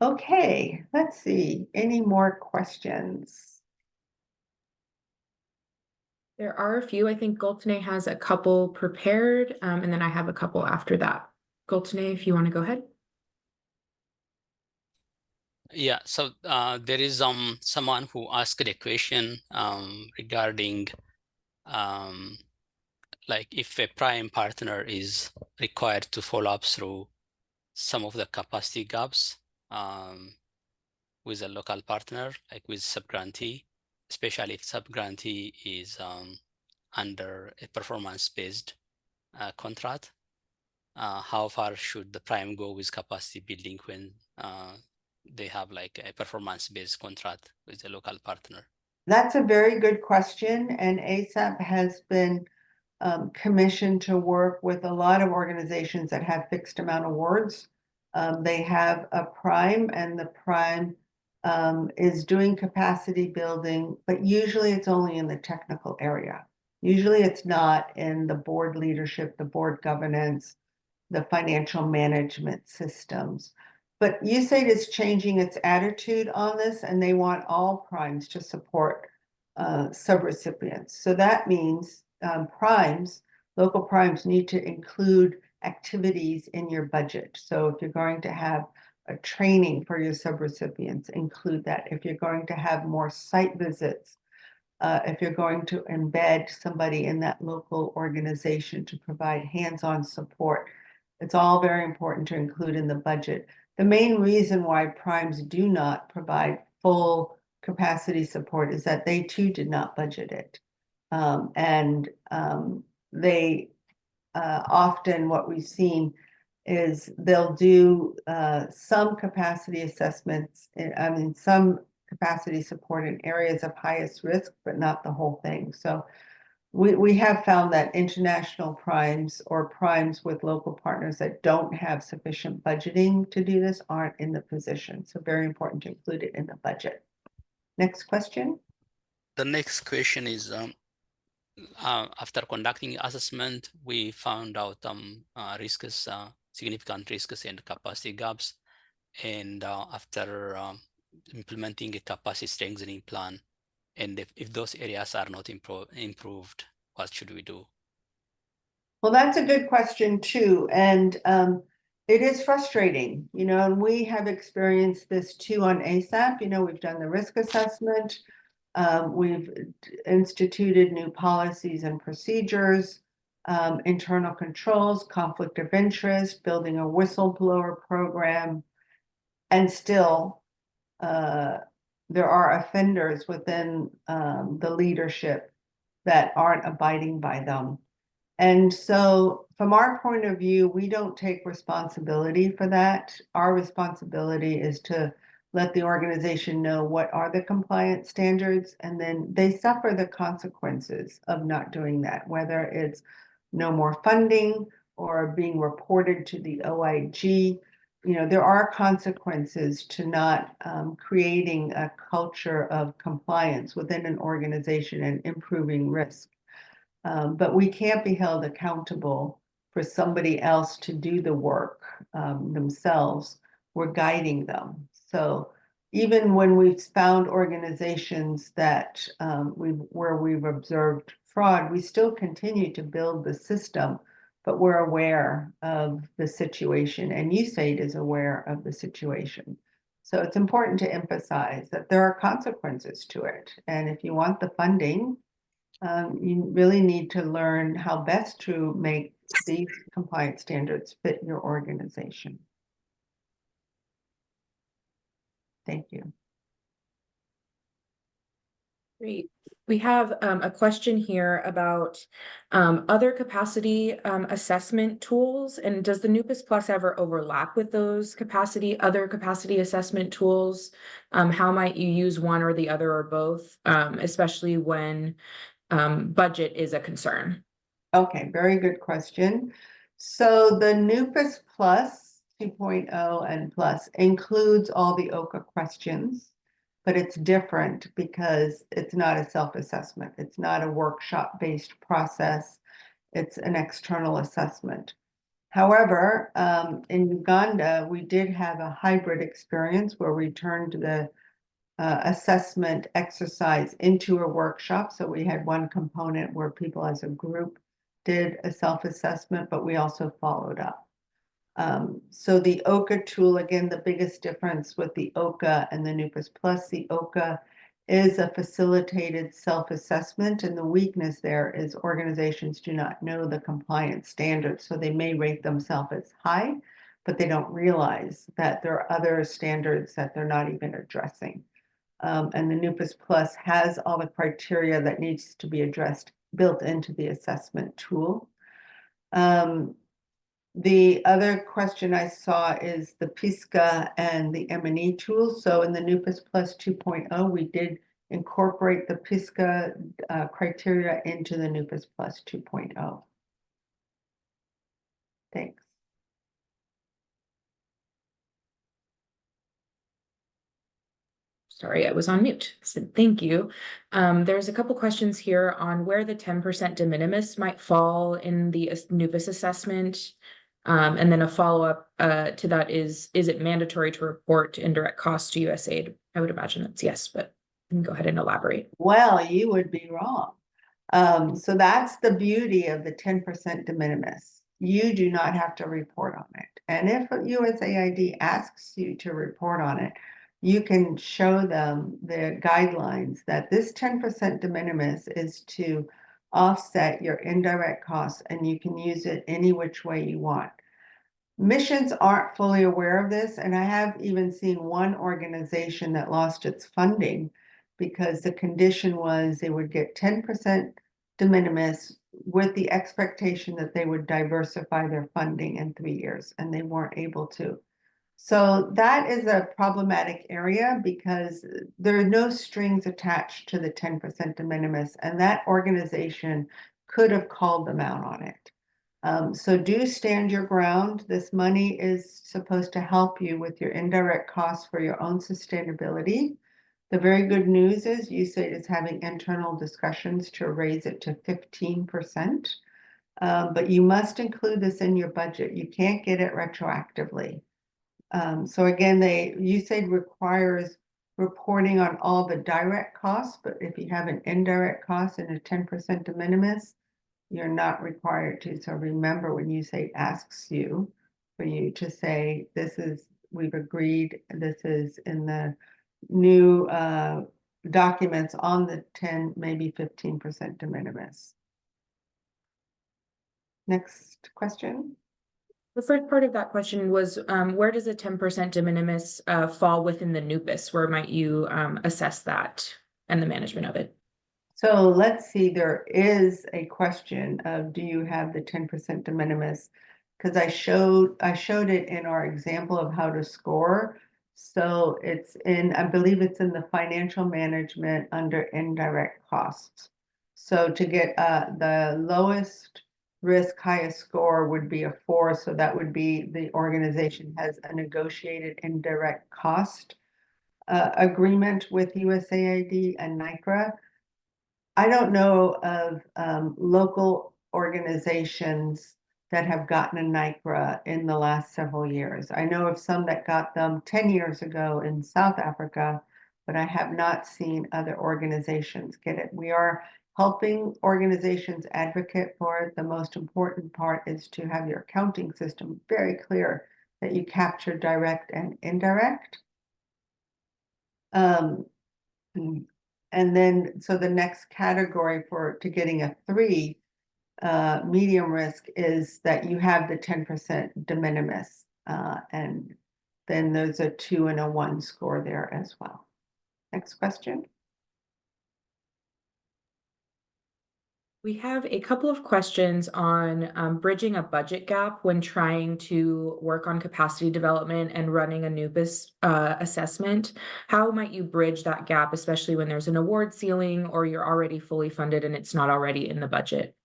S3: Okay, let's see. Any more questions?
S1: There are a few. I think Gultene has a couple prepared, and then I have a couple after that. Gultene, if you want to go ahead.
S2: Yeah, so there is someone who asked a question regarding like if a prime partner is required to follow up through some of the capacity gaps with a local partner, like with subgrantee, especially if subgrantee is under a performance-based contract. How far should the prime go with capacity building when they have like a performance-based contract with a local partner?
S3: That's a very good question, and ASAP has been commissioned to work with a lot of organizations that have fixed amount awards. They have a prime, and the prime is doing capacity building, but usually it's only in the technical area. Usually it's not in the board leadership, the board governance, the financial management systems. But USAID is changing its attitude on this, and they want all primes to support subrecipients. So that means primes, local primes, need to include activities in your budget. So if you're going to have a training for your subrecipients, include that. If you're going to have more site visits, if you're going to embed somebody in that local organization to provide hands-on support, it's all very important to include in the budget. The main reason why primes do not provide full capacity support is that they too did not budget it. They often, what we've seen is they'll do some capacity assessments, some capacity support in areas of highest risk, but not the whole thing. So we have found that international primes or primes with local partners that don't have sufficient budgeting to do this aren't in the position. So very important to include it in the budget. Next question.
S2: The next question is, after conducting assessment, we found out risks, significant risks and capacity gaps. And after implementing a capacity strengthening plan, and if those areas are not improved, what should we do?
S3: Well, that's a good question too. And it is frustrating, and we have experienced this too on ASAP. We've done the risk assessment. We've instituted new policies and procedures, internal controls, conflict of interest, building a whistleblower program, and still there are offenders within the leadership that aren't abiding by them. And so from our point of view, we don't take responsibility for that. Our responsibility is to let the organization know what are the compliance standards, and then they suffer the consequences of not doing that, whether it's no more funding or being reported to the OIG. There are consequences to not creating a culture of compliance within an organization and improving risk. But we can't be held accountable for somebody else to do the work themselves. We're guiding them. So even when we've found organizations that where we've observed fraud, we still continue to build the system, but we're aware of the situation, and USAID is aware of the situation. So it's important to emphasize that there are consequences to it. And if you want the funding, you really need to learn how best to make these compliance standards fit your organization. Thank you.
S1: Great. We have a question here about other capacity assessment tools, and does the NUPAS Plus ever overlap with those other capacity assessment tools? How might you use one or the other or both, especially when budget is a concern?
S3: Okay, very good question. So the NUPAS Plus 2.0 and Plus includes all the OCA questions, but it's different because it's not a self-assessment. It's not a workshop-based process. It's an external assessment. However, in Uganda, we did have a hybrid experience where we turned the assessment exercise into a workshop. So we had one component where people as a group did a self-assessment, but we also followed up. So the OCA tool, again, the biggest difference with the OCA and the NUPAS Plus, the OCA is a facilitated self-assessment, and the weakness there is organizations do not know the compliance standards, so they may rate themselves as high, but they don't realize that there are other standards that they're not even addressing. And the NUPAS Plus has all the criteria that needs to be addressed built into the assessment tool. The other question I saw is the PISCA and the M&E tool. So in the NUPAS Plus 2.0, we did incorporate the PISCA criteria into the NUPAS Plus 2.0. Thanks.
S1: Sorry, I was on mute. So thank you. There's a couple questions here on where the 10% de minimis might fall in the NUPAS assessment. And then a follow-up to that is it mandatory to report indirect costs to USAID? I would imagine that's yes, but you can go ahead and elaborate.
S3: Well, you would be wrong. So that's the beauty of the 10% de minimis. You do not have to report on it. And if USAID asks you to report on it, you can show them the guidelines that this 10% de minimis is to offset your indirect costs, and you can use it any which way you want. Missions aren't fully aware of this, and I have even seen one organization that lost its funding because the condition was they would get 10% de minimis with the expectation that they would diversify their funding in 3 years, and they weren't able to. So that is a problematic area because there are no strings attached to the 10% de minimis, and that organization could have called them out on it. So do stand your ground. This money is supposed to help you with your indirect costs for your own sustainability. The very good news is USAID is having internal discussions to raise it to 15%. But you must include this in your budget. You can't get it retroactively. So again, USAID requires reporting on all the direct costs, but if you have an indirect cost and a 10% de minimis, you're not required to. So remember, when USAID asks you for you to say, we've agreed, this is in the new documents on the 10, maybe 15% de minimis. Next question.
S1: The first part of that question was where does a 10% de minimis fall within the NUPAS? Where might you assess that and the management of it?
S3: So let's see, there is a question of, do you have the 10% de minimis? Because I showed it in our example of how to score. So it's I believe it's in the financial management under indirect costs. So to get the lowest risk, highest score would be a 4. So that would be the organization has a negotiated indirect cost agreement with USAID and NICRA. I don't know of local organizations that have gotten a NICRA in the last several years. I know of some that got them 10 years ago in South Africa, but I have not seen other organizations get it. We are helping organizations advocate for it. The most important part is to have your accounting system very clear that you capture direct and indirect. And then, so the next category to getting a 3, medium risk, is that you have the 10% de minimis. And then there's a 2 and a 1 score there as well. Next question.
S1: We have a couple of questions on bridging a budget gap when trying to work on capacity development and running a NUPAS assessment. How might you bridge that gap, especially when there's an award ceiling or you're already fully funded and it's not already in the budget?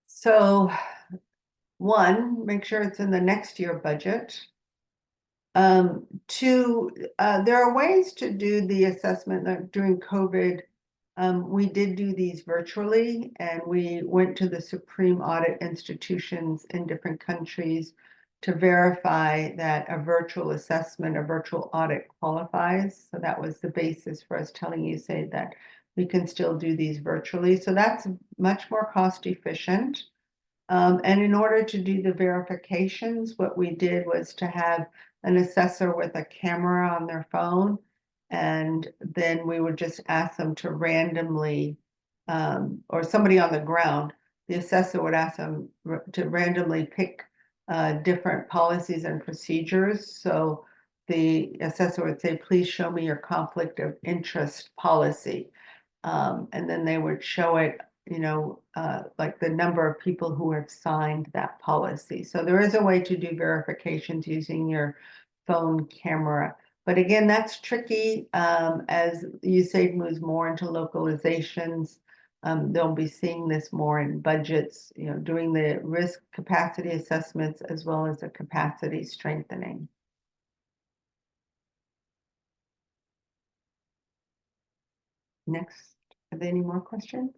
S3: So 1, make sure it's in the next year budget. 2, there are ways to do the assessment. During COVID, we did do these virtually, and we went to the Supreme Audit institutions in different countries to verify that a virtual assessment, a virtual audit qualifies. So that was the basis for us telling USAID that we can still do these virtually. So that's much more cost efficient. And in order to do the verifications, what we did was to have an assessor with a camera on their phone, and then we would just ask them to randomly, or somebody on the ground, the assessor would ask them to randomly pick different policies and procedures. So the assessor would say, please show me your conflict of interest policy. And then they would show it, like the number of people who have signed that policy. So there is a way to do verifications using your phone camera. But again, that's tricky as USAID moves more into localizations. They'll be seeing this more in budgets, doing the risk capacity assessments as well as the capacity strengthening. Next, are there any more questions?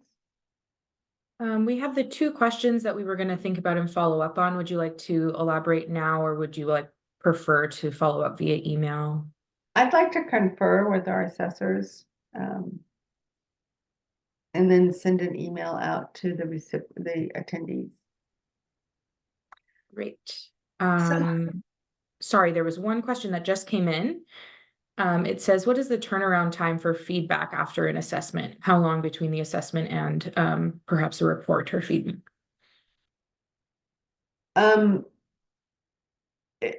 S1: We have the 2 questions that we were going to think about and follow up on. Would you like to elaborate now, or would you prefer to follow up via email?
S3: I'd like to confer with our assessors and then send an email out to the attendees.
S1: Great. Sorry, there was one question that just came in. It says, what is the turnaround time for feedback after an assessment? How long between the assessment and perhaps a report or feedback?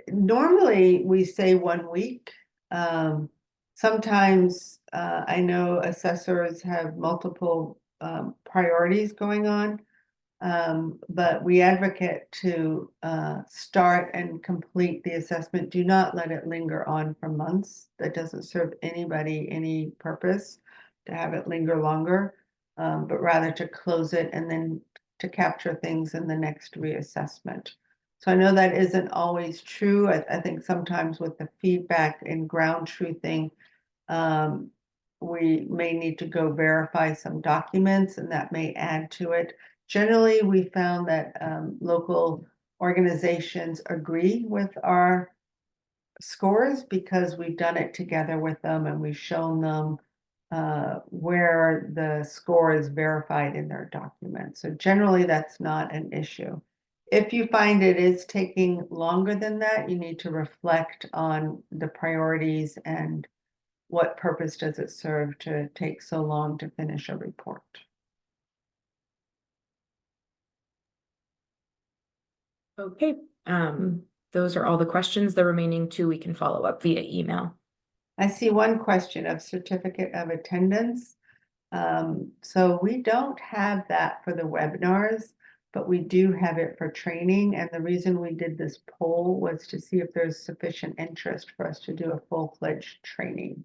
S3: Normally we say 1 week. Sometimes I know assessors have multiple priorities going on. But we advocate to start and complete the assessment. Do not let it linger on for months. That doesn't serve anybody any purpose to have it linger longer, but rather to close it and then to capture things in the next reassessment. So I know that isn't always true. I think sometimes with the feedback and ground truthing, we may need to go verify some documents, and that may add to it. Generally, we found that local organizations agree with our scores because we've done it together with them and we've shown them where the score is verified in their documents. So generally, that's not an issue. If you find it is taking longer than that, you need to reflect on the priorities and what purpose does it serve to take so long to finish a report.
S1: Okay. Those are all the questions. The remaining 2 we can follow up via email.
S3: I see one question of certificate of attendance. So we don't have that for the webinars, but we do have it for training. And the reason we did this poll was to see if there's sufficient interest for us to do a full-fledged training.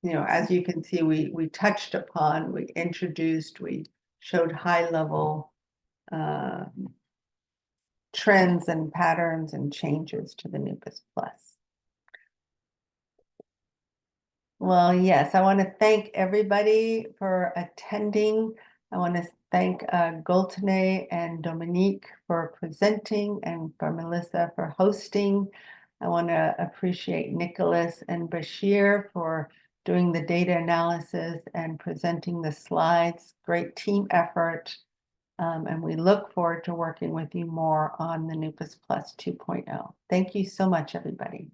S3: As you can see, we touched upon, we introduced, we showed high-level trends and patterns and changes to the NUPAS Plus. Well, yes, I want to thank everybody for attending. I want to thank Gultene and Dominique for presenting and for Melissa for hosting. I want to appreciate Nicholas and Bashir for doing the data analysis and presenting the slides. Great team effort. And we look forward to working with you more on the NUPAS Plus 2.0. Thank you so much, everybody.